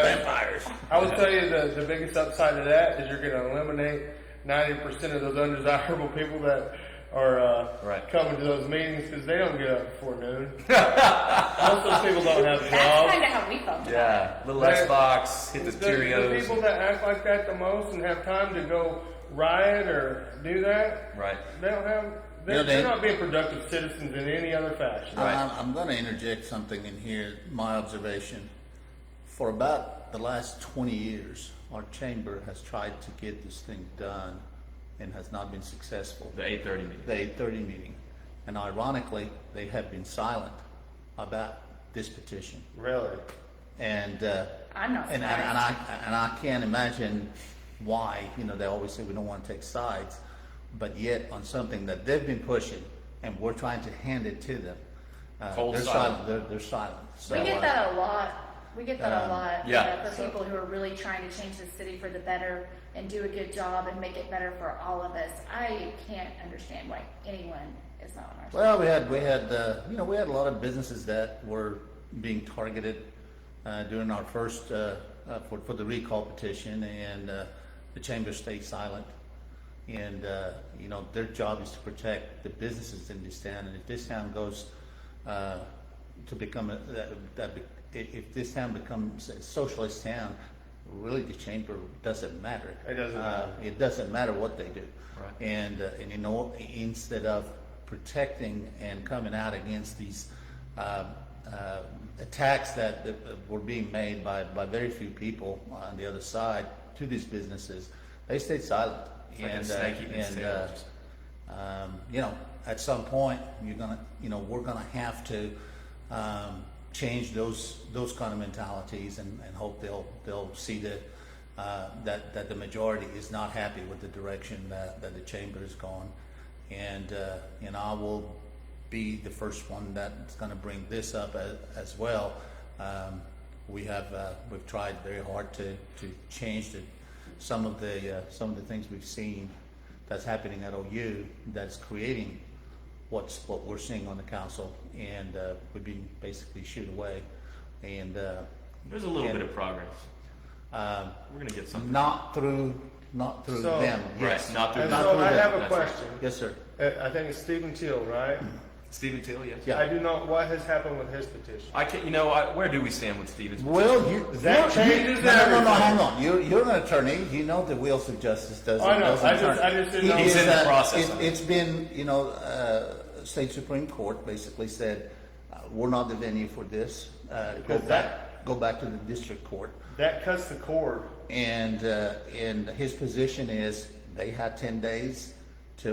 Vampires. I would tell you the biggest upside of that is you're going to eliminate 90% of those undesirable people that are Right. coming to those meetings because they don't get up before noon. Most of those people don't have That's jobs. kind of how we felt. Yeah, little Right. Xbox, hit the The Cheerios. people that act like that the most and have time to go riot or do that, Right. they don't have. They're not being productive citizens in any other fashion. Right. I'm going to interject something in here, my observation. For about the last 20 years, our chamber has tried to get this thing done and has not been successful. The 8:30 meeting. The 8:30 meeting. And ironically, they have been silent about this petition. Really. And I'm not and surprised. I can't imagine why. They always say we don't want to take sides, but yet on something that they've been pushing and we're trying to hand it to them, Cold they're silent. silent. They're silent. So, We get that a lot. We get that a lot. yeah. For people who are really trying to change the city for the better and do a good job and make it better for all of us. I can't understand why anyone is not on our side. Well, we had we had a lot of businesses that were being targeted during our first for the recall petition, and the chamber stayed silent. And their job is to protect the businesses in this town. And if this town goes to become if this town becomes a socialist town, really the chamber doesn't matter. It doesn't matter. It doesn't matter what they do. Right. And instead of protecting and coming out against these attacks that were being made by very few people on the other side to these businesses, they stayed silent. It's like a snake eating its tail. At some point we're gonna have to change those kind of mentalities, and hope they'll see that the majority is not happy with the direction that the chamber has gone. And I will be the first one that's going to bring this up as well. We've tried very hard to change some of the things we've seen that's happening at OU that's creating what we're seeing on the council, and we've been basically shooed away. And There's a little bit of progress. We're gonna get something. not through So- them. Right, Yes. not through And Not so through I them. have a That's right. question. Yes, sir. I think it's Stephen Teal, right? Stephen Till, yes. Yeah. I do not. What has happened with his petition? I can't. Where do we stand with Stevens? Well, That changes no, everything. hang on. You're an attorney. You know the wheels of justice doesn't. I know. doesn't I turn. just didn't know. He's in the process. It's been, state Supreme Court basically said we're not the venue for this. Go back to the district court. That cuts the cord. And his position is they had 10 days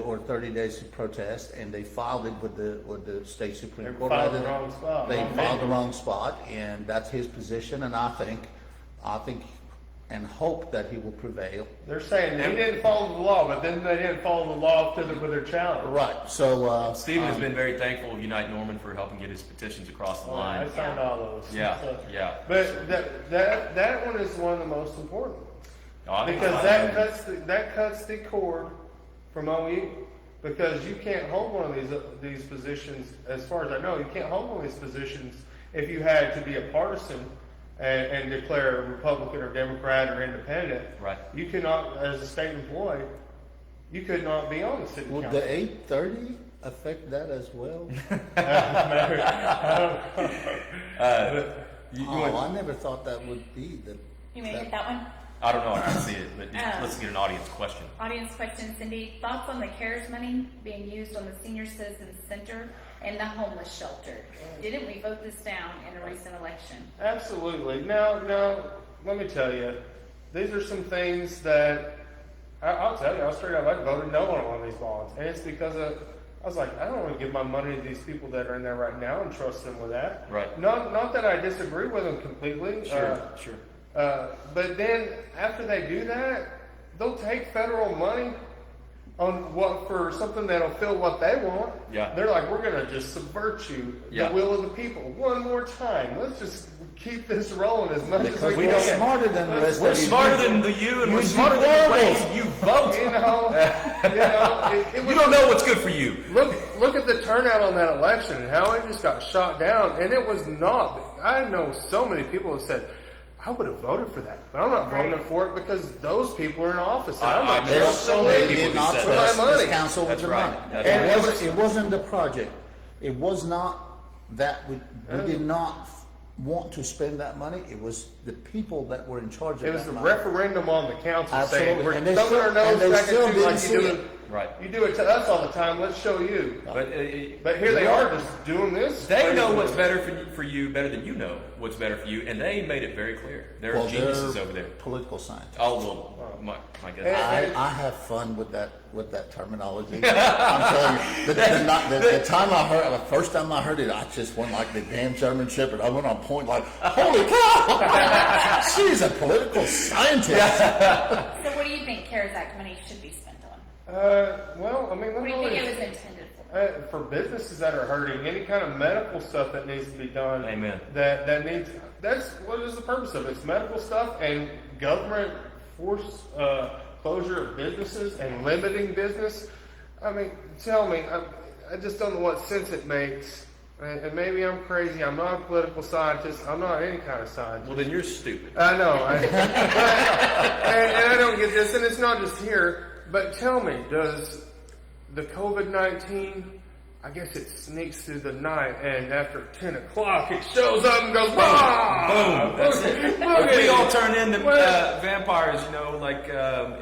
or 30 days to protest, and they filed it with the state Supreme They Court. filed the wrong spot. They Wrong filed the venue. wrong spot, and that's his position. And I think, and hope that he will prevail. They're saying they didn't follow the law, but then they didn't follow the law with their challenge. Right. So Stephen has been very thankful of Unite Norman for helping get his petitions across the I line. signed all those. Yeah, yeah. But that one is one of the most important Oh, I think because it's fine. that cuts the cord from OU, because you can't hold one of these positions. As far as I know, you can't hold one of these positions if you had to be a partisan and declare a Republican or Democrat or Independent. Right. You cannot, as a state employee, you could not be on the city would council. the 8:30 affect that as well? I never thought that would be the. You may hit that one. I don't know. I can't see it, but let's get an audience question. Audience question, Cindy. Thoughts on the CARES money being used on the Senior Citizens Center and the homeless shelter? Didn't we vote this down in a recent election? Absolutely. Now, let me tell you, these are some things that I'll tell you. I'll straight up, I voted no on one of these bonds, and it's because I was like, I don't want to give my money to these people that are in there right now and trust them with that. Right. Not that I disagree with them completely. Sure. But then after they do that, they'll take federal money for something that'll fill what they want. Yeah. They're like, we're gonna just subvert the will of the people one more time. Let's just keep this rolling as much as we We're can. smarter than the rest We're of you. smarter than you, and we're You smarter do than the way horrible. you vote. It was, You don't know what's good for you. Look at the turnout on that election and how it just got shot down. And it was not. I know so many people have said, I would have voted for that, but I'm not voting for it because those people are in office. And I'm not I know trusting so many them. people did not said trust that. this council with That's the right. money. That's And right. it wasn't the project. It was not that we did not want to spend that money. It was the people that were in charge of It was that the money. referendum on the council saying Absolutely. we're And they thumbing our still- and nose they back still at you like didn't you see do it. it. Right. You do it to us all the time. Let's show you. But But here they are just doing this. they know what's better for you better than you know what's better for you, and they made it very clear. There are geniuses they're over there. Political scientists. Oh, well, my goodness. I have fun with that terminology. I'm telling you, the time I heard, the first time I heard it, I just went like the damn German Shepherd. I went on point like, holy cow! She's a political scientist. So what do you think CARES Act money should be spent on? Well, I mean, What do you think it was intended for? for businesses that are hurting, any kind of medical stuff that needs to be done. Amen. That's what is the purpose of it. It's medical stuff and government force closure of businesses and limiting business. I mean, tell me, I just don't know what sense it makes. And maybe I'm crazy. I'm not a political scientist. I'm not any kind of scientist. Well, then you're stupid. I know. and I don't get this, and it's not just here. But tell me, does the COVID-19, I guess it sneaks through the night, and after 10 o'clock, it shows up and goes, Boom! That's it. If we all turn into What? vampires,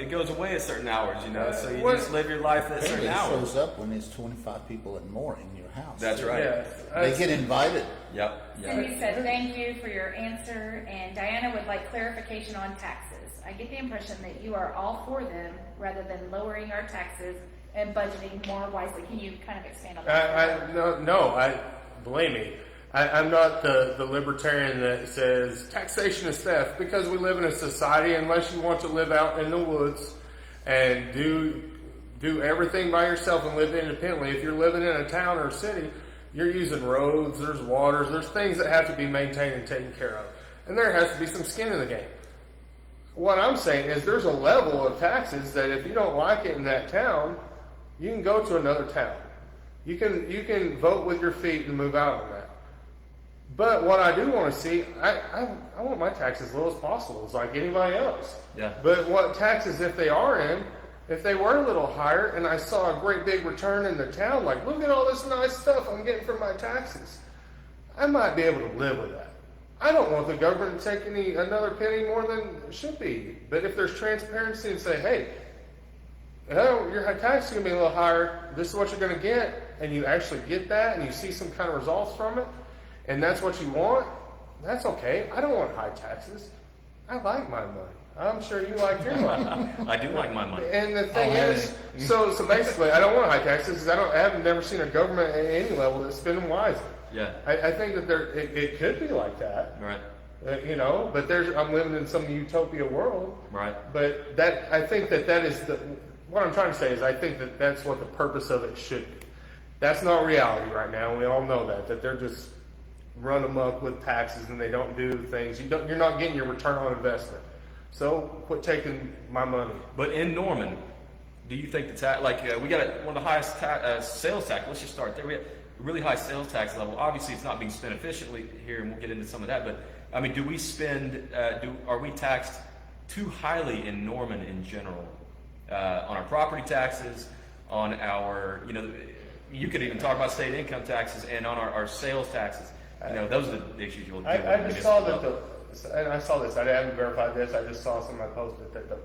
it goes away at certain hours, so you What? just live your life at Apparently certain it hours. shows up when there's 25 people and more in your house. That's right. Yes. They get invited. Yep. Cindy said, thank you for your answer, and Diana would like clarification on taxes. I get the impression that you are all for them rather than lowering our taxes and budgeting more wisely. Can you kind of expand on that? Believe me, I'm not the libertarian that says taxation is theft, because we live in a society, unless you want to live out in the woods and do everything by yourself and live independently. If you're living in a town or a city, you're using roads, there's waters, there's things that have to be maintained and taken care of. And there has to be some skin in the game. What I'm saying is there's a level of taxes that if you don't like it in that town, you can go to another town. You can vote with your feet and move out on that. But what I do want to see, I want my taxes as low as possible. It's like anybody else. Yeah. But what taxes, if they were a little higher, and I saw a great big return in the town, like, look at all this nice stuff I'm getting from my taxes, I might be able to live with that. I don't want the government to take another penny more than it should be. But if there's transparency and say, hey, your tax is going to be a little higher, this is what you're going to get, and you actually get that, and you see some kind of results from it, and that's what you want, that's okay. I don't want high taxes. I like my money. I'm sure you like your money. I do like my money. And the thing is, so basically, I don't want high taxes because I haven't never seen a government at any level that's spending wisely. Yeah. I think that it could be like that. Right. But I'm living in some utopia world. Right. But I think that is what I'm trying to say is I think that that's what the purpose of it should be. That's not reality right now. We all know that they're just run amok with taxes and they don't do things. You're not getting your return on investment. So quit taking my money. But in Norman, do you think the tax, we got one of the highest sales tax, let's just start there. We have a really high sales tax level. Obviously, it's not being spent efficiently here, and we'll get into some of that. But, I mean, do we spend, are we taxed too highly in Norman in general? On our property taxes, on our, you could even talk about state income taxes and on our sales taxes. Those are the issues you'll deal with. I just saw and I saw this, I haven't verified this, I just saw somebody posted that the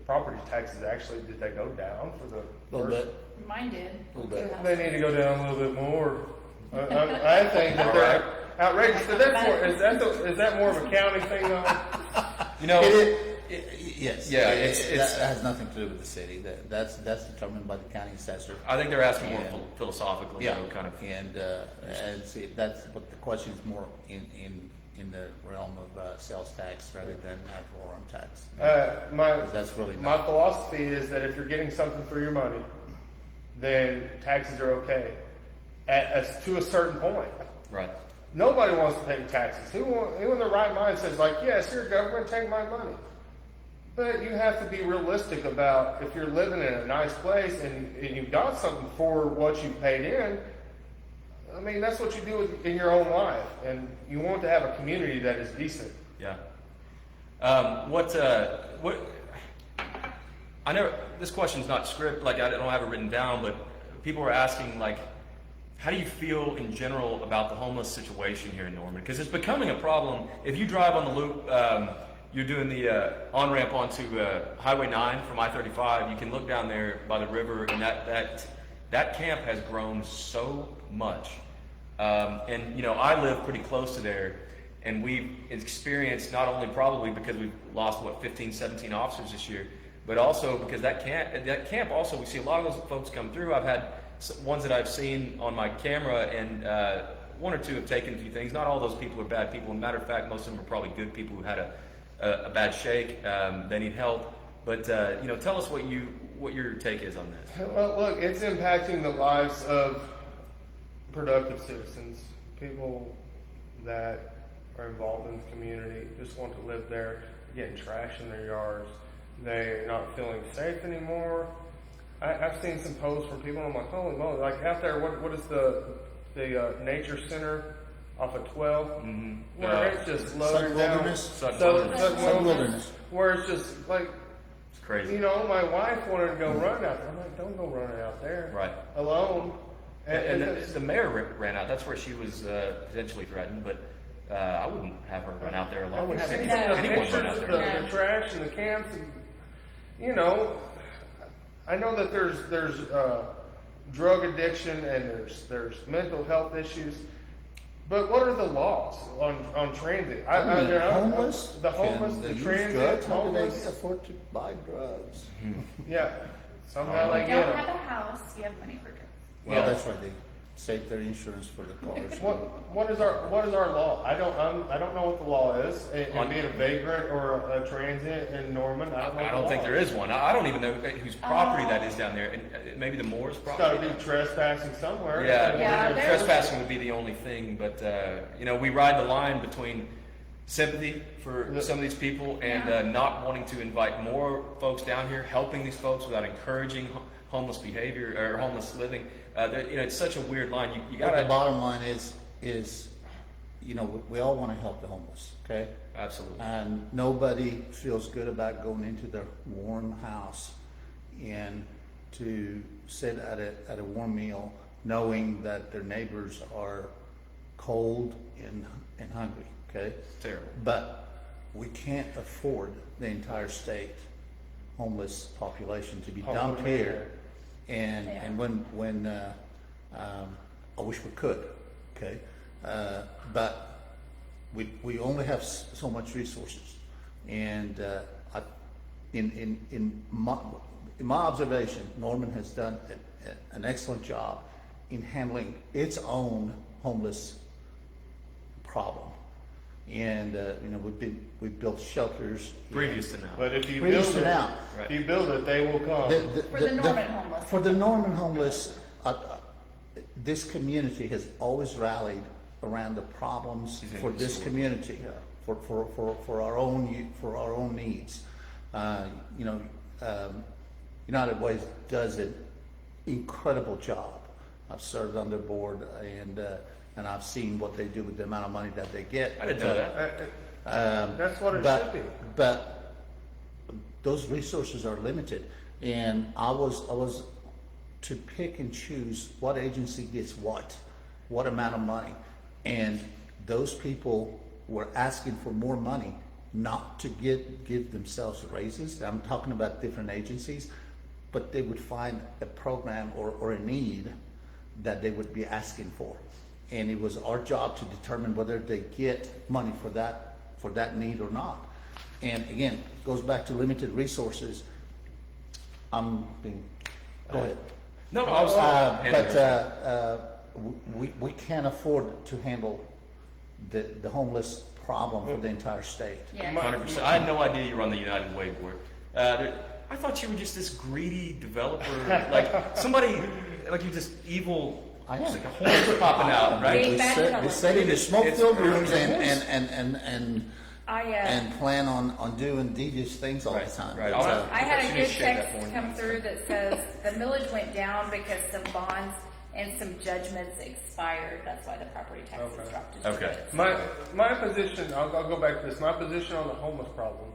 property taxes actually, did they go down for the A little first? bit. Mine did. A little bit. They need to go down a little bit more. I think that they're outrageous. Is that more of a county thing though? Yes. Yeah, that has nothing to do with the city. That's determined by the county assessor. I think they're asking more And- philosophically, Yeah, kind of. and see, that's what the question is more in the realm of sales tax rather than ad valorem tax. That's really My not. philosophy is that if you're getting something for your money, then taxes are okay to a certain point. Right. Nobody wants to pay taxes. Who in their right mind says like, yes, your government, take my money. But you have to be realistic about if you're living in a nice place and you've got something for what you paid in. I mean, that's what you do in your own life, and you want to have a community that is decent. Yeah. I know this question's not script, I don't have it written down, but people are asking, how do you feel in general about the homeless situation here in Norman? Because it's becoming a problem. If you drive on the loop, you're doing the on-ramp onto Highway 9 from I-35, you can look down there by the river, and that camp has grown so much. I live pretty close to there, and we've experienced not only probably because we've lost, 15, 17 officers this year, but also because that camp also, we see a lot of those folks come through. I've had ones that I've seen on my camera, and one or two have taken a few things. Not all those people are bad people. As a matter of fact, most of them are probably good people who had a bad shake. They need help. But tell us what your take is on this. Well, look, it's impacting the lives of productive citizens, people that are involved in the community, just want to live there, getting trash in their yards. They're not feeling safe anymore. I've seen some posts from people, and I'm like, holy moly, like out there, what is the nature center off of 12? Mm-hmm. Where it's just loaded down. Southern Wilderness. Where it's just like, It's crazy. you know, my wife wanted to go run out there. I'm like, don't go running out there. Right. Alone. And the mayor ran out. That's where she was potentially threatened, but I wouldn't have her run out there alone. I would have seen No. the anyone pictures run out of there. the trash and the cans. And, you know, I know that there's drug addiction and there's mental health issues, but what are the laws on transit? Homeless? The homeless, Can they the use transit, drugs? How do they homeless. afford to buy drugs? Yeah, somehow they You get don't them. have a house, you have money for drugs. Well, Yeah. that's right, they save their insurance for the cars. What is our law? I don't know what the law is. And being a vagrant or a transient in Norman, I don't know. I don't think there is one. I don't even know whose property that is down there. And maybe the Moore's It's got to property. be trespassing somewhere. Yeah, Yeah, there's- trespassing would be the only thing. But we ride the line between sympathy for some of these people and not wanting to invite more folks down here, helping these folks without encouraging homeless behavior or homeless living. It's such a weird line. You But gotta the bottom line is, we all want to help the homeless, okay? absolutely. And nobody feels good about going into their warm house and to sit at a warm meal knowing that their neighbors are cold and hungry, okay? Terrible. But we can't afford the entire state homeless population to be dumped here. And when I wish we could, okay? But we only have so much resources, and in my observation, Norman has done an excellent job in handling its own homeless problem. And we've built shelters Previous to now. But if you Previous build to it, now. if you build it, they will come. For the Norman homeless. For the Norman homeless, this community has always rallied around the problems for this community, for our own needs. United Ways does an incredible job. I've served on their board and I've seen what they do with the amount of money that they get. I didn't know that. That's what it But- should be. But those resources are limited, and I was to pick and choose what agency gets what amount of money, and those people were asking for more money, not to give themselves raises. I'm talking about different agencies, but they would find a program or a need that they would be asking for, and it was our job to determine whether they get money for that need or not. And again, it goes back to limited resources. Go ahead. No, I was. We can't afford to handle the homeless problem for the entire state. Yeah. 100%. I had no idea you were on the United Way board. I thought you were just this greedy developer, like somebody, like you just evil. I am. Just like a horse popping out, right? Big We bad sit developer. in the smoke-filled rooms It's- and plan on doing devious things all the time. Right. But, I had She a good didn't share that text for me. come through that says the millage went down because some bonds and some judgments expired. That's why the property taxes Okay. dropped. just a Okay. bit. My position, I'll go back to this. My position on the homeless problem,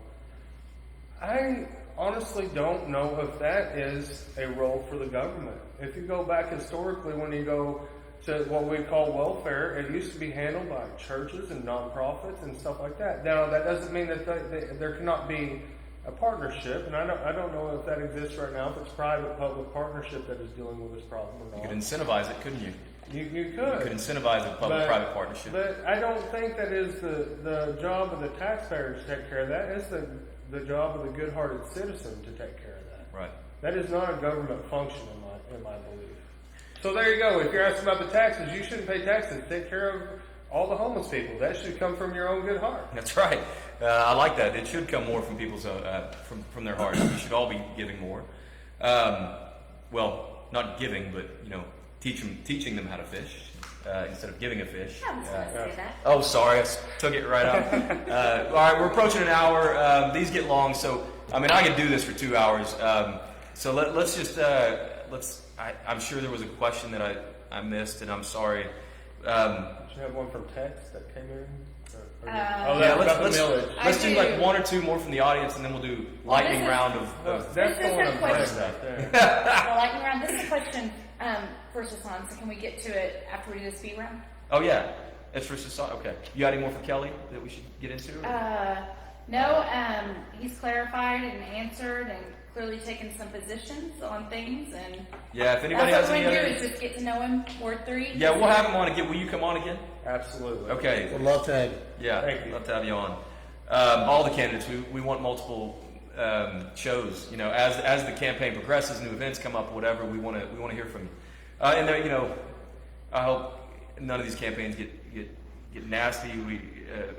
I honestly don't know if that is a role for the government. If you go back historically, when you go to what we call welfare, it used to be handled by churches and nonprofits and stuff like that. Now, that doesn't mean that there cannot be a partnership, and I don't know if that exists right now, if it's private-public partnership that is dealing with this problem or You not. could incentivize it, couldn't you? You You could. could incentivize a public-private partnership. But I don't think that is the job of the taxpayer to take care of that. It's the job of the good-hearted citizen to take care of that. Right. That is not a government function in my belief. So there you go. If you're asking about the taxes, you shouldn't pay taxes. Take care all the homeless people. That should come from your own good heart. That's right. I like that. It should come more from people's from their hearts. We should all be giving more. Well, not giving, but teaching them how to fish instead of giving a fish. I was going to say that. Oh, sorry, I took it right out. All right, we're approaching an hour. These get long, so I could do this for 2 hours. So let's just I'm sure there was a question that I missed, and I'm sorry. Did you have one from text that came in? Yeah, let's do like do. one or two more from the audience, and then we'll do lightning round of That's This the is one a I'm question. right there. The lightning round. This is a question first response. So can we get to it after we do the speed round? Oh yeah, it's for society. Okay, you got any more for Kelly that we should get into? No. He's clarified and answered and clearly taken some positions on things, and Yeah, if anybody that's has what we any do other. is just get to know him. Ward 3. Yeah, we'll have him on again. Will you come on again? Absolutely. Okay. Would love to have you. Yeah, Thank you. love to have you on. All the candidates, we want multiple shows. As the campaign progresses, new events come up, whatever. We want to hear from you. And there, I hope none of these campaigns get nasty.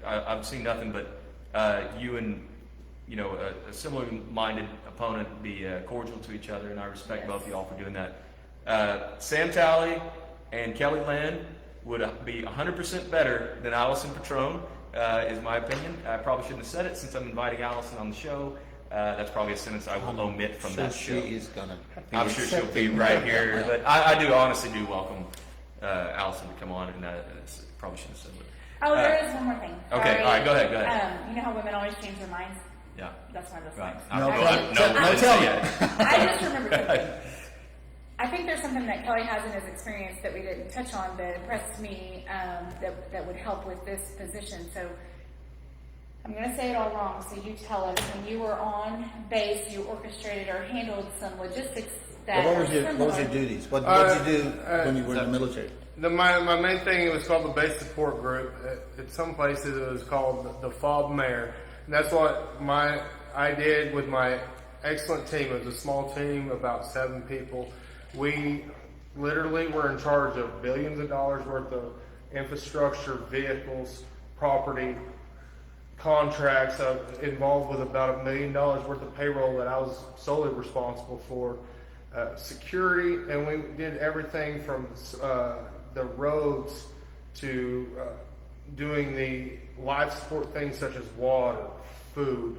I've seen nothing but you and a similar-minded opponent be cordial to each other, and I respect both of y'all for doing that. Sam Talley and Kelly Lynn would be 100% better than Allison Petrone, is my opinion. I probably shouldn't have said it since I'm inviting Allison on the show. That's probably a sentence I will omit from that show. She is gonna. I'm sure she'll be right here, but I honestly do welcome Allison to come on, and probably shouldn't have said it. Oh, there is one more thing. Okay, Sorry. all right, go ahead. You know how women always change their minds? Yeah. That's one of those Right. things. No, I tell me. I just remembered something. I think there's something that Kelly has in his experience that we didn't touch on that impressed me that would help with this position. So I'm going to say it all wrong, so you tell us. When you were on base, you orchestrated or handled some logistics that What are was your similar. duties? What did you do when you were in the military? My main thing, it was called the Base Support Group. At some places it was called the FOB Mayor. And that's what I did with my excellent team. It was a small team, about 7 people. We literally were in charge of billions of dollars worth of infrastructure, vehicles, property, contracts, involved with about $1 million worth of payroll that I was solely responsible for. Security, and we did everything from the roads to doing the life support things such as water, food.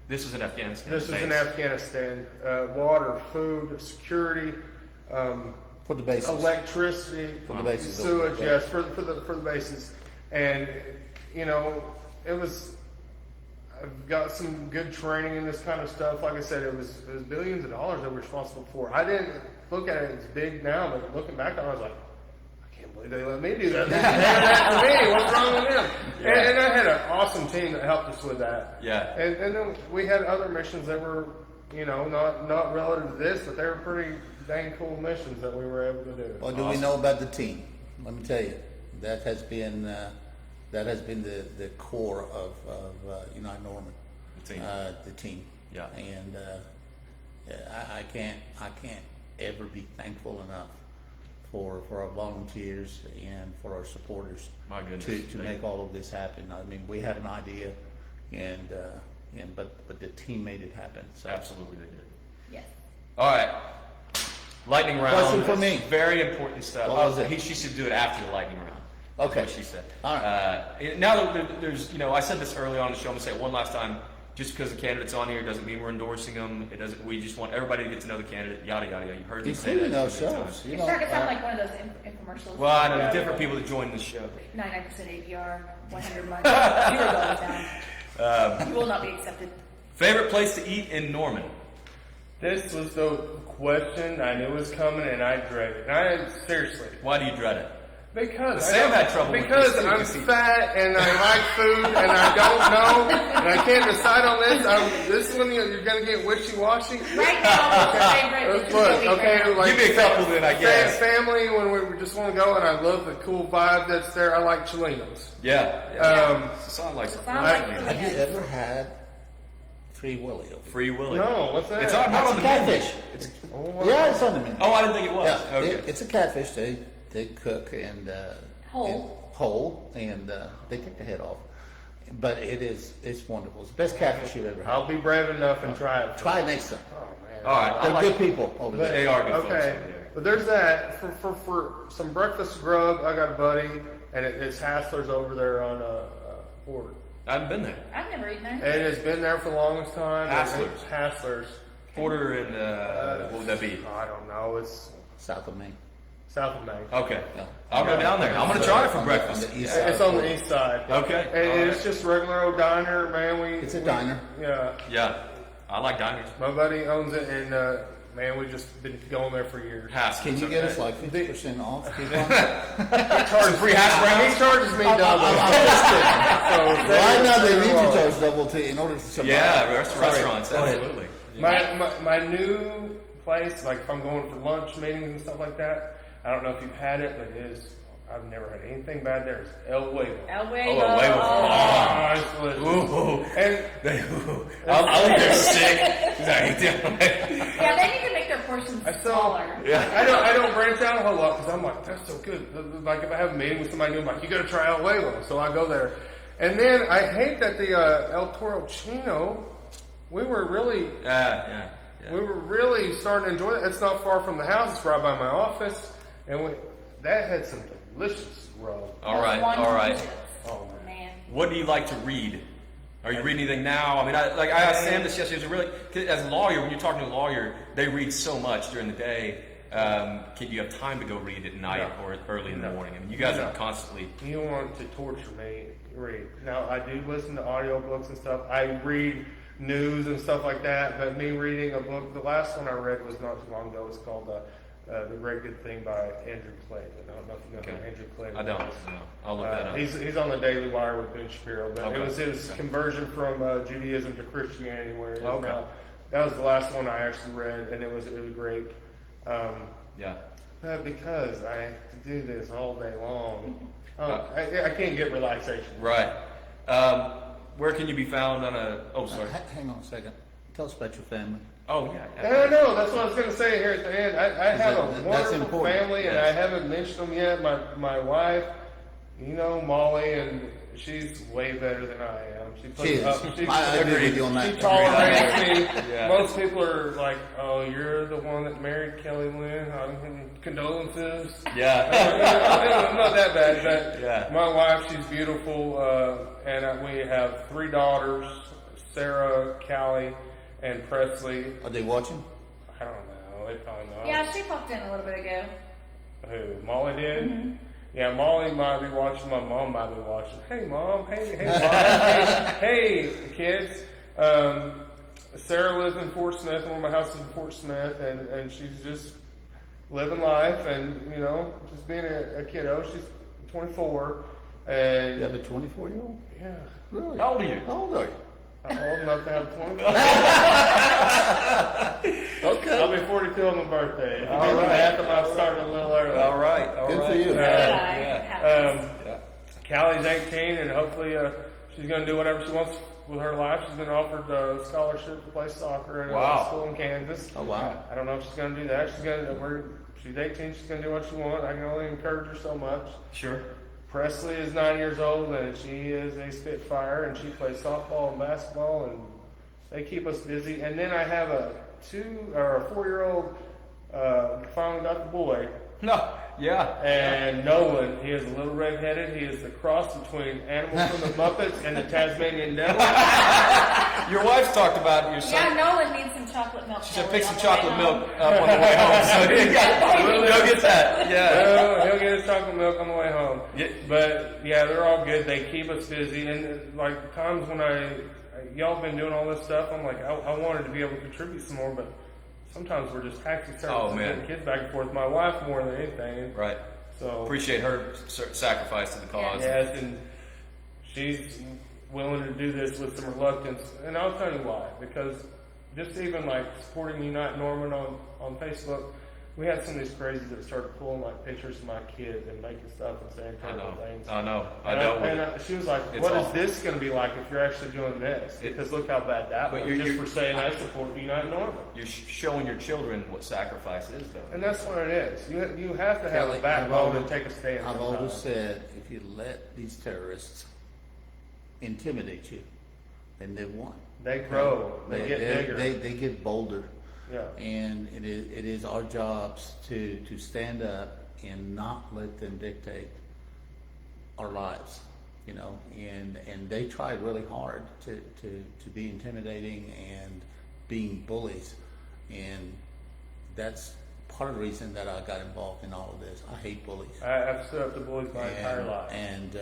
This was in Afghanistan. This was in Afghanistan. Water, food, security, For the bases. electricity, For the bases. sewage, yes, for the bases. And it was. I've got some good training in this kind of stuff. Like I said, it was billions of dollars that we're responsible for. I didn't look at it as big now, but looking back on it, I was like, I can't believe they let me do that. They did that to me. What's wrong with them? Yeah. And I had an awesome team that helped us with that. Yeah. And then we had other missions that were, not relative to this, but they were pretty dang cool missions that we were able to do. What do we know about the team? Let me tell you, that has been the core of United Norman. The team. The team. Yeah. And I can't ever be thankful enough for our volunteers and for our supporters. My goodness. To make all of this happen. I mean, we had an idea, but the team made it happen. So. Absolutely, they did. Yes. All right. Lightning round. Question for me. Very important stuff. What was it? She should do it after the lightning round. Okay. That's what she said. All right. Now that there's, I said this early on in the show, I'm going to say it one last time. Just because the candidate's on here doesn't mean we're endorsing them. It doesn't. We just want everybody to get to know the candidate. Yada yada yada. You heard me say that. Including many times. ourselves. It's starting to sound like one of those infomercials. Well, I know different people that join the show. 99% APR, 100 months, $0 down. You will not be accepted. Favorite place to eat in Norman? This was the question I knew was coming, and I dreaded it. Seriously. Why do you dread it? Because Sam had trouble with because this, too, I'm because he- fat and I like food and I don't know and I can't decide on this. This is when you're gonna get wishy-washy. Right now, what's your favorite? Look, okay, like Give me a couple then, I guess. Family, when we just want to go, and I love the cool vibe that's there. I like Cholinos. Yeah. Yeah. Sound like Sound like Have you ever had Free Willy? Free Willy. No, what's that? It's not It's on a the menu. catfish. Oh, Yeah, it's on the menu. Oh, I didn't think it was. Yeah, Okay. it's a catfish. They cook and Whole. whole, and they take the head off. But it's wonderful. It's the best catfish you've ever had. I'll be brave enough and try it. Try it next time. Oh man. All right. They're good people over there. They are good folks Okay, over there. but there's that for some breakfast grub. I got a buddy, and it's Hassler's over there on Ford, I haven't been there. I've never eaten there. and it's been there for the longest time. Hassler's. It's Hassler's. Porter and what would that be? I don't know. It's South of Maine. south of Maine. Okay. Yeah. I'll go down there. I'm going to try it for breakfast. On the east side. It's on the east side. Okay. And All right. it's just a regular old diner, man. It's a diner. Yeah. Yeah. I like diners. My buddy owns it, and man, we've just been going there for years. Hass. Can you get us like 50% off? Coupon? Charges free hash browns? He charges me double. Right now they need to charge double to in order to survive. Yeah, Sorry. restaurants. Go ahead. Absolutely. My new place, like if I'm going for lunch meetings and stuff like that, I don't know if you've had it, but it is. I've never had anything bad there. It's El Huevo. El Huevo. Oh, El Huevo. Oh, it's delicious. Ooh. And I'll leave there sick. Yeah, they need to make their portions I saw. smaller. I don't branch out a whole lot because I'm like, that's so good. Like if I have a meeting with somebody new, I'm like, you got to try El Huevo. So I go there, and then I hate that the El Toro Chino. We were really starting to enjoy it. It's not far from the house. It's right by my office, and that had some delicious roe. All right. Oh Man. What do you like to read? Are you reading anything now? I mean, I asked Sam this yesterday. It's really, 'cause as a lawyer, when you're talking to a lawyer, they read so much during the day. Can you have time to go read at night or early in the morning? I mean, you guys are constantly. You want to torture me? Read. Now I do listen to audiobooks and stuff. I read news and stuff like that. But me reading a book, the last one I read was not too long ago. It's called The Great Good Thing by Andrew Clayton. I don't know if you know who Andrew Clayton. I don't. is. No. I'll look that up. He's on the Daily Wire with Ben Shapiro. But Okay. it was his conversion from Judaism to Christianity, where it is Okay. now. That was the last one I actually read, and it was great. Yeah. Because I have to do this all day long, I can't get relaxation. Right. Where can you be found on a? Oh, sorry. Hang on a second. Tell us about your family. Oh, yeah. I know. That's what I was going to say here at the end. I have a That's wonderful important. family, and Yes. I haven't mentioned them yet. My wife, you know, Molly, and she's way better than I am. She puts She is. up. I agree with you on that. She tolerates me. Yeah. Most people are like, "Oh, you're the one that married Kelly Lynn." Condolences. Yeah. Not that bad, but Yeah. my wife, she's beautiful, and we have 3 daughters: Sarah, Callie, and Presley. Are they watching? I don't know. They probably know. Yeah, she popped in a little bit ago. Who? Molly did? Yeah, Molly might be watching. My mom might be watching. Hey, Mom. Hey, Mom. hey, kids. Sarah lives in Fort Smith. One of my houses in Fort Smith, and she's just living life and, you know, just being a kiddo. She's 24. And You have a 24-year-old? yeah, Really? How old are you? How old are you? I'm old enough to have 24. Okay. I'll be 42 on my birthday. All All right. right. After I started a little early. All right. All Good right. for you. Yeah. Callie's 18, and hopefully she's going to do whatever she wants with her life. She's been offered a scholarship to play soccer at Wow. a school in Kansas. Oh, wow. I don't know if she's going to do that. She's 18. She's going to do what she wants. I can only encourage her so much. Sure. Presley is 9 years old, and she is a spitfire, and she plays softball and basketball, and they keep us busy. And then I have a 4-year-old finally got the boy. No. Yeah. And Nolan, he is a little red-headed. He is the cross between Animal from the Muppets and the Tasmanian Devil. Your wife's talked about your Yeah, son. Nolan needs some chocolate milk. She said, Kelly, pick on some the way chocolate home. milk up on the way home. So you go get that. Yeah. He'll get his chocolate milk on the way home. Yeah. But yeah, they're all good. They keep us busy. And like times when y'all been doing all this stuff, I'm like, I wanted to be able to contribute some more, but sometimes we're just taxi services Oh, and man. getting kids back and forth. My wife more than anything. Right. So Appreciate her sacrifice to the cause. yes, and she's willing to do this with some reluctance, and I'll tell you why. Because just even like supporting Unite Norman on Facebook, we had some of these crazies that started pulling like pictures of my kids and making stuff and saying I terrible know. things. I know. I And know. and she was like, It's "What is awful. this going to be like if you're actually doing this?" Because look how bad that But was. you're- Just for saying I support Unite Norman. You're showing your children what sacrifice is, though. And that's what it is. You have to have Kelly, a backbone and take a stand. I've always sometimes. said, if if you let these terrorists intimidate you, then they've won. They grow. They get bigger. They get bolder. Yeah. And it is our jobs to stand up and not let them dictate our lives, you know. And they tried really hard to be intimidating and being bullies, and that's part of the reason that I got involved in all of this. I hate bullies. I've stood up to bullies my entire life. And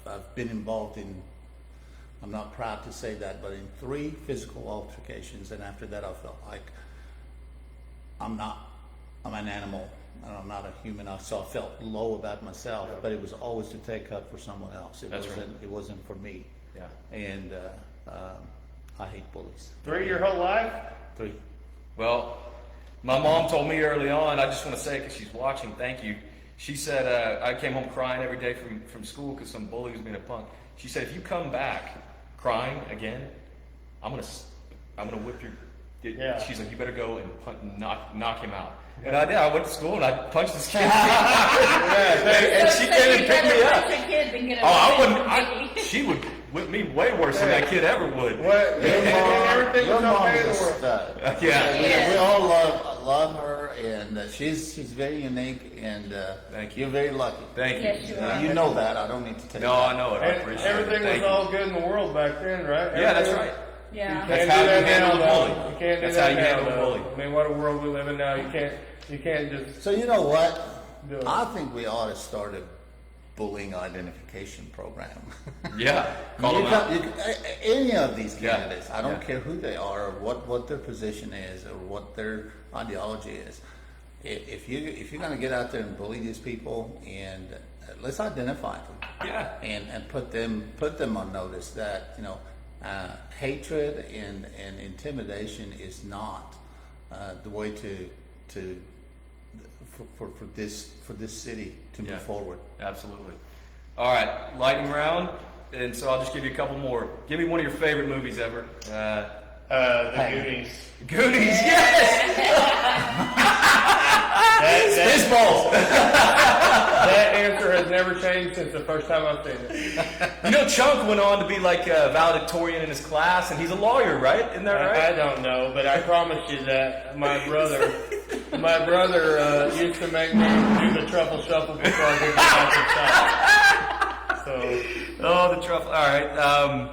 I've been involved in, I'm not proud to say that, but in 3 physical altercations, and after that I felt like I'm an animal, and I'm not a human. So I felt low about myself, but it was always to take up for someone else. It wasn't for me. Yeah. And I hate bullies. 3 your whole life? 3. Well, my mom told me early on, I just want to say because she's watching, thank you. She said, I came home crying every day from school because some bully was being a punk. She said, if you come back crying again, I'm gonna whip your. Yeah. She's like, you better go and knock him out. And I did. I went to school and I punched this kid. And she came and picked me up. Oh, I wouldn't. She would whip me way worse than that kid ever would. What? Everything Your was mom okay in is the a world. stud. Yeah. We all love her, and she's very unique, and Thank you. you're very lucky. Thank you. Yes, you are. You know that. I don't need to tell you. No, that. I know it. I And appreciate everything it. Thank was you. all good in the world back then, right? Yeah, that's Everything- right. Yeah. That's Can't how do you that handle now, a bully. though. You can't do That's that how you now, handle a though. bully. I mean, what a world we live in now. You can't just. So you know what? Do it. I think we ought to start a bullying identification program. Yeah. Call them out. Any of these Yeah. candidates, I don't Yeah. care who they are, or what their position is, or what their ideology is. If you're going to get out there and bully these people, and let's identify them, Yeah. and put them on notice that, you know, hatred and intimidation is not the way for this city to Yeah. move forward. Absolutely. All right, lightning round, and so I'll just give you a couple more. Give me one of your favorite movies ever. The Goonies. Goonies, yes! Spaceballs! That answer has never changed since the first time I've seen it. You know, Chunk went on to be like a valedictorian in his class, and he's a lawyer, right? Isn't that I right? don't know, but I promise you that my brother used to make me do the truffle shuffle before I did the shot. So, Oh, the truffle. All right.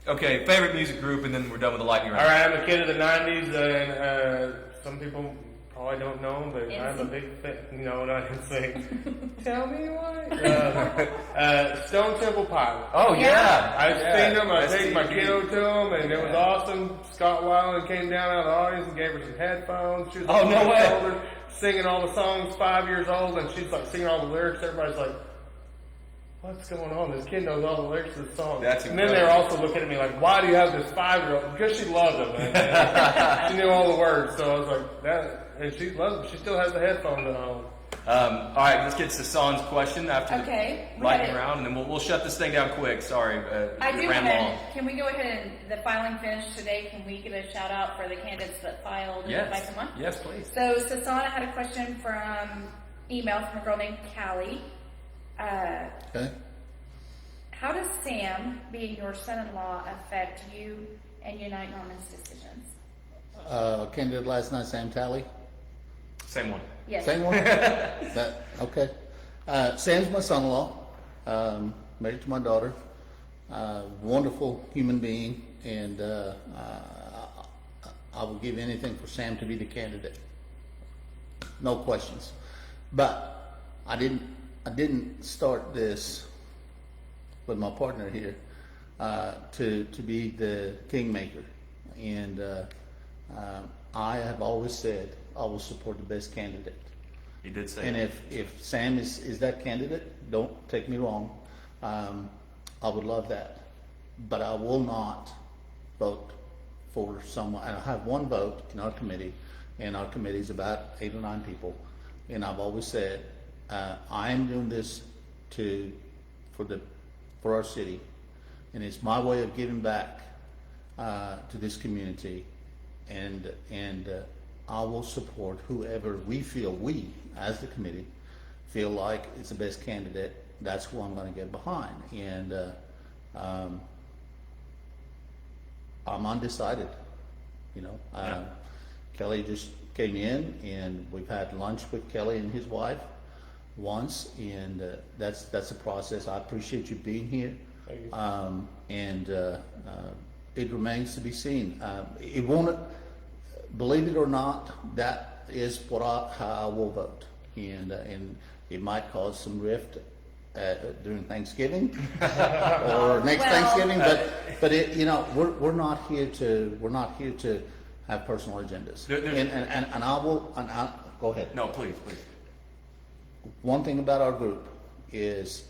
Okay, favorite music group, and then we're done with the lightning round. all right, I'm a kid of the '90s, and some people probably don't know, but I'm a big fan. No, not insane. Tell me why. Stone Temple Pilots. Oh, yeah. I've seen them. I take my STP. kiddo to them, and it was awesome. Scott Weiland came down out of the audience and gave her some headphones. She was Oh, no on my way. shoulder, singing all the songs, 5 years old, and she's like singing all the lyrics. Everybody's like, what's going on? This kid knows all the lyrics to the song. That's and then they're incredible. also looking at me like, why do you have this 5-year-old? Because she loved them, man. She knew all the words, so I was like, that. And she loves them. She still has the headphones at home. All right, let's get to San's question after Okay, the we lightning got it. round, and then we'll shut this thing down quick. Sorry, I it do ran want long. to, can we go ahead and, the filing finished today, can we get a shout out for the candidates that filed and invite Yes, them on? yes, please. So Sasana had a question from email from a girl named Callie. Okay. How does Sam, being your son-in-law, affect you and Unite Norman's decisions? Candidate last night, Sam Talley. Same one. Yes. Same one? Okay. Sam's my son-in-law, married to my daughter, wonderful human being, and I will give anything for Sam to be the candidate. No questions. But I didn't start this with my partner here to be the kingmaker, and I have always said I will support the best candidate. He did say And that. if Sam is that candidate, don't take me wrong, I would love that. But I will not vote for someone, and I have one vote in our committee, and our committee is about 8 or 9 people. And I've always said, I am doing this for our city, and it's my way of giving back to this community, and I will support whoever we as the committee feel like it's the best candidate, that's who I'm gonna get behind. And, I'm undecided, you know. Yeah. Kelly just came in and we've had lunch with Kelly and his wife once, and that's a process. I appreciate you being here. Thank you. And it remains to be seen. It won't, believe it or not, that is how I will vote. And it might cause some rift during Thanksgiving or next Well, Thanksgiving, but it, you know, we're not here to have personal agendas. And I go ahead. No, please. One thing about our group is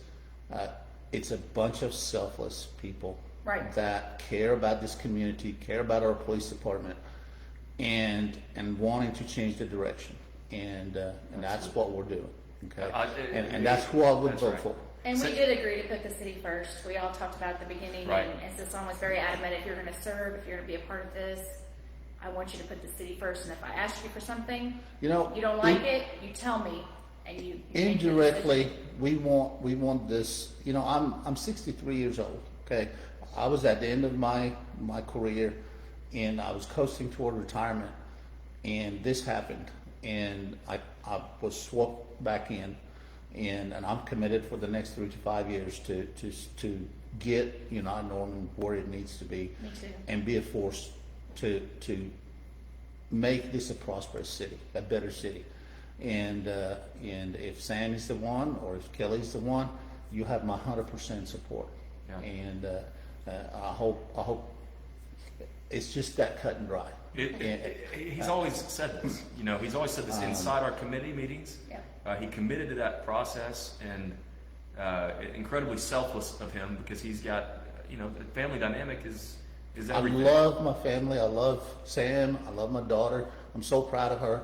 it's a bunch of selfless people Right. that care about this community, care about our police department, and wanting to change the direction. And that's what we're doing. Okay, and that's who I would That's vote right. for. And we So- did agree to put the city first. We all talked about it at the beginning, Right. and so Son was very adamant, if you're gonna serve, if you're gonna be a part of this, I want you to put the city first, and if I ask you for something, You know, you don't like it, you tell me, and you make your indirectly, decision. we want this. You know, I'm 63 years old. Okay, I was at the end of my career, and I was coasting toward retirement, and this happened, and I was swept back in, and I'm committed for the next 3 to 5 years to get United Norman where it needs to be, Me too. and be a force to make this a prosperous city, a better city. And if Sam is the one, or if Kelly's the one, you have my 100% support. Yeah. And I hope it's just that cut and dry. He's always said this. You know, he's always said this inside our committee meetings. Yeah. He committed to that process, and incredibly selfless of him, because he's got, you know, the family dynamic is I everything. love my family. I love Sam. I love my daughter. I'm so proud of her.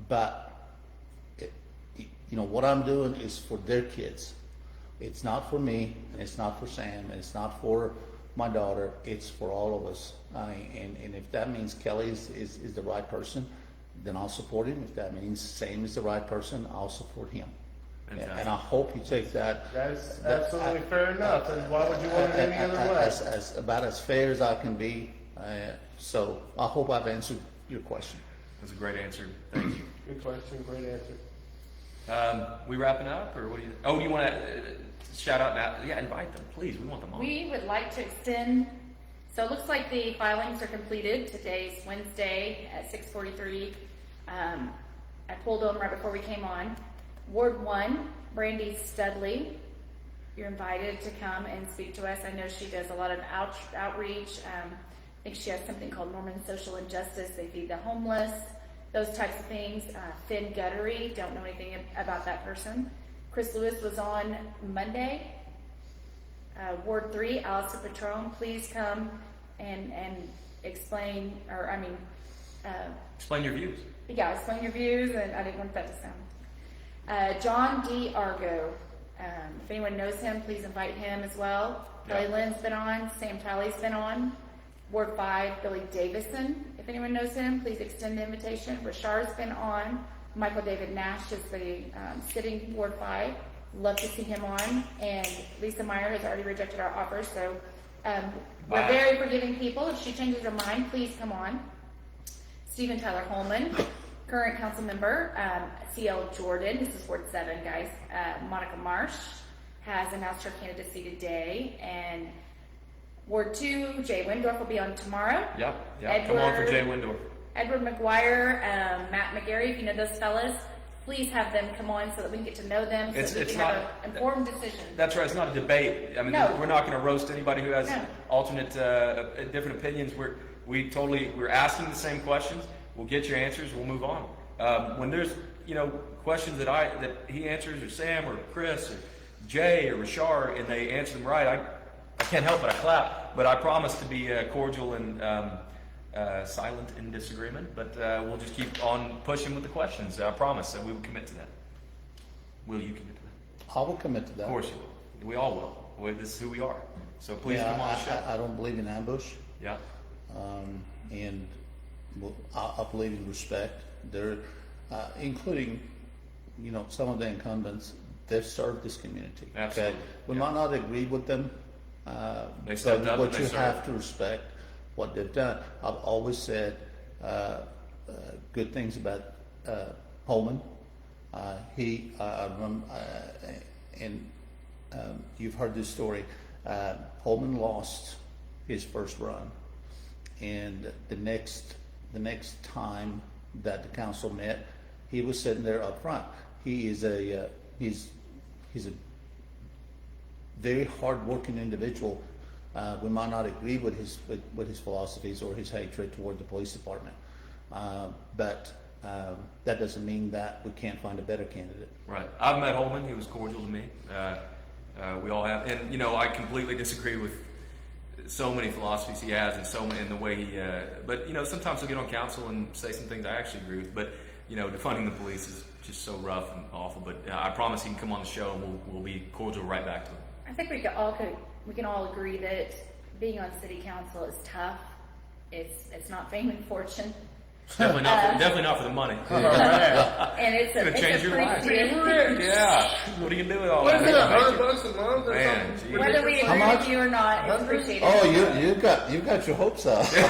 But you know, what I'm doing is for their kids. It's not for me, and it's not for Sam, and it's not for my daughter. It's for all of us. And if that means Kelly is the right person, then I'll support him. If that means Sam is the right person, I'll support him. Fantastic. And I hope you take that. That's absolutely fair enough. And why would you want it any other way? As about as fair as I can be. So I hope I've answered your question. That's a great answer. Thank you. Good question, great answer. We wrapping up, or what do you? Oh, do you want to shout out now? Yeah, invite them, please. We want them on. We would like to extend, so it looks like the filings are completed. Today's Wednesday at 6:43. I pulled them right before we came on. Ward 1, Brandy Studley, you're invited to come and speak to us. I know she does a lot of outreach. I think she has something called Norman Social Injustice. They feed the homeless, those types of things. Finn Guttery, don't know anything about that person. Chris Lewis was on Monday. Ward 3, Alistair Patron, please come and explain, or Explain your views. yeah, explain your views, and I didn't want that to sound. John D. Argo, if anyone knows him, please invite him as well. Yeah. Kelly Lynn's been on, Sam Talley's been on. Ward 5, Billy Davison, if anyone knows him, please extend the invitation. Rashard's been on. Michael David Nash is the sitting Ward 5. Love to see him on. And Lisa Meyer has already rejected our offer, so we're Wow. very forgiving people. If she changes her mind, please come on. Stephen Tyler Holman, current council member. CL Jordan, this is Ward 7, guys. Monica Marsh has announced her candidacy today. And Ward 2, Jay Windorf will be on tomorrow. Yeah. Come on for Edward- Jay Windor. Edward McGuire, Matt McGarry, if you know those fellas, please have them come on so that we can get to know them, so It's- that we it's can have not- an informed decision. That's right. It's not a debate. I mean, No. we're not going to roast anybody who has No. alternate, different opinions. We're asking the same questions. We'll get your answers. We'll move on. When there's, questions that he answers, or Sam, or Chris, or Jay, or Rashard, and they answer them right, I can't help but I clap. But I promise to be cordial and silent in disagreement. But we'll just keep on pushing with the questions. I promise that we will commit to that. Will you commit to that? I will commit to that. Of course you will. We all will. This is who we are. So please Yeah, come on the show. I don't believe in ambush. Yeah. And I believe in respect. There, including you know, some of the incumbents, they've served this community. Absolutely, Okay? We yeah. might not agree with them, They stepped up but and they you served. have to respect what they've done. I've always said good things about Holman. You've heard this story. Holman lost his first run, and the next time that the council met, he was sitting there up front. He's a very hard-working individual. We might not agree with his philosophies or his hatred toward the police department, but that doesn't mean that we can't find a better candidate. Right. I've met Holman. He was cordial to me. We all have, and you know, I completely disagree with so many philosophies he has, and so many in the way he. But you know, sometimes he'll get on council and say some things I actually agree with. But you know, defunding the police is just so rough and awful. But I promise he can come on the show, and we'll be cordial right back to him. I think we can all agree that being on city council is tough. It's not fame and fortune. Definitely not for the money. And it's Gonna change your life. appreciative. Yeah. What are you gonna do with all What is that? it, $100 a month or Man, something? geez. Whether we How agree much? with you or not, it's appreciated. Oh, you've got your hopes up. You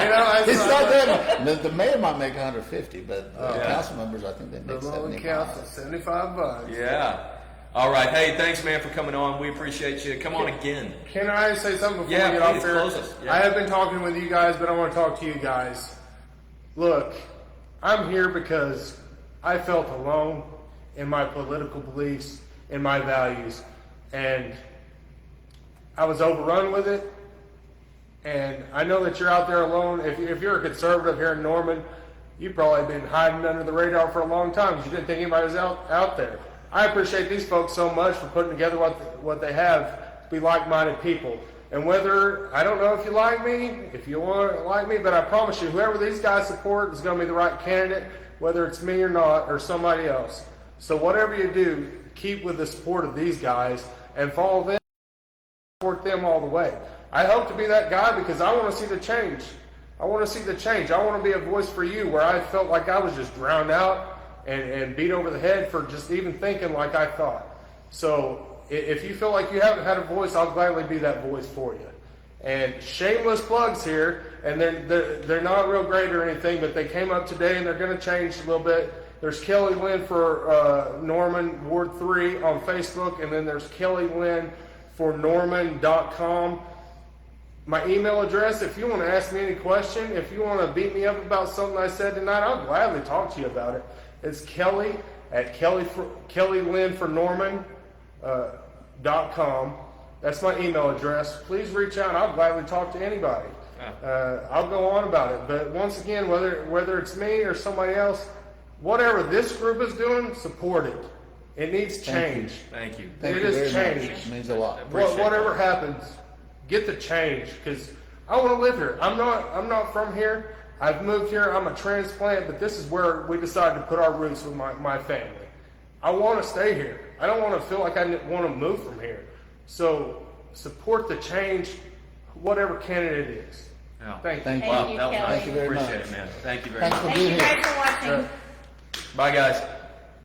know, It's not that much. The mayor might make 150, but the Yeah. council members, I think they the make loan 75. counts at $75. Yeah. All right. Hey, thanks, man, for coming on. We appreciate you. Come on again. Can I say something before Yeah, we get off please, here? close us. Yeah. I have been talking with you guys, but I want to talk to you guys. Look, I'm here because I felt alone in my political beliefs, in my values, and I was overrun with it. And I know that you're out there alone. If you're a conservative here in Norman, you've probably been hiding under the radar for a long time because you didn't think anybody was out there. I appreciate these folks so much for putting together what they have to be like-minded people. And whether, I don't know if you like me, if you want to like me, but I promise you, whoever these guys support is going to be the right candidate, whether it's me or not, or somebody else. So whatever you do, keep with the support of these guys and follow them, support them all the way. I hope to be that guy because I want to see the change. I want to see the change. I want to be a voice for you where I felt like I was just drowned out and beat over the head for just even thinking like I thought. So if you feel like you haven't had a voice, I'll gladly be that voice for you. And shameless plugs here, and they're not real great or anything, but they came up today and they're going to change a little bit. There's Kelly Lynn for Norman Ward 3 on Facebook, and then there's Kelly Lynn for Norman.com. My email address, if you want to ask me any question, if you want to beat me up about something I said tonight, I'll gladly talk to you about it. It's Kelly at Kelly Lynn for Norman. .com. That's my email address. Please reach out. I'll gladly talk to anybody. I'll go on about it. But once again, whether it's me or somebody else, whatever this group is doing, support it. It needs change. Thank you. Thank It you is very change. much. It means a lot. Whatever happens, get the change because I want to live here. I'm not from here. I've moved here. I'm a transplant, but this is where we decided to put our roots with my family. I want to stay here. I don't want to feel like I want to move from here. So support the change, whatever candidate it is. Yeah. Thank you. Thank you. Wow, that was Kelly. nice. Thank you very Appreciate much. it, man. Thank you very Thanks much. for Thank being you here. guys for watching. Bye, guys.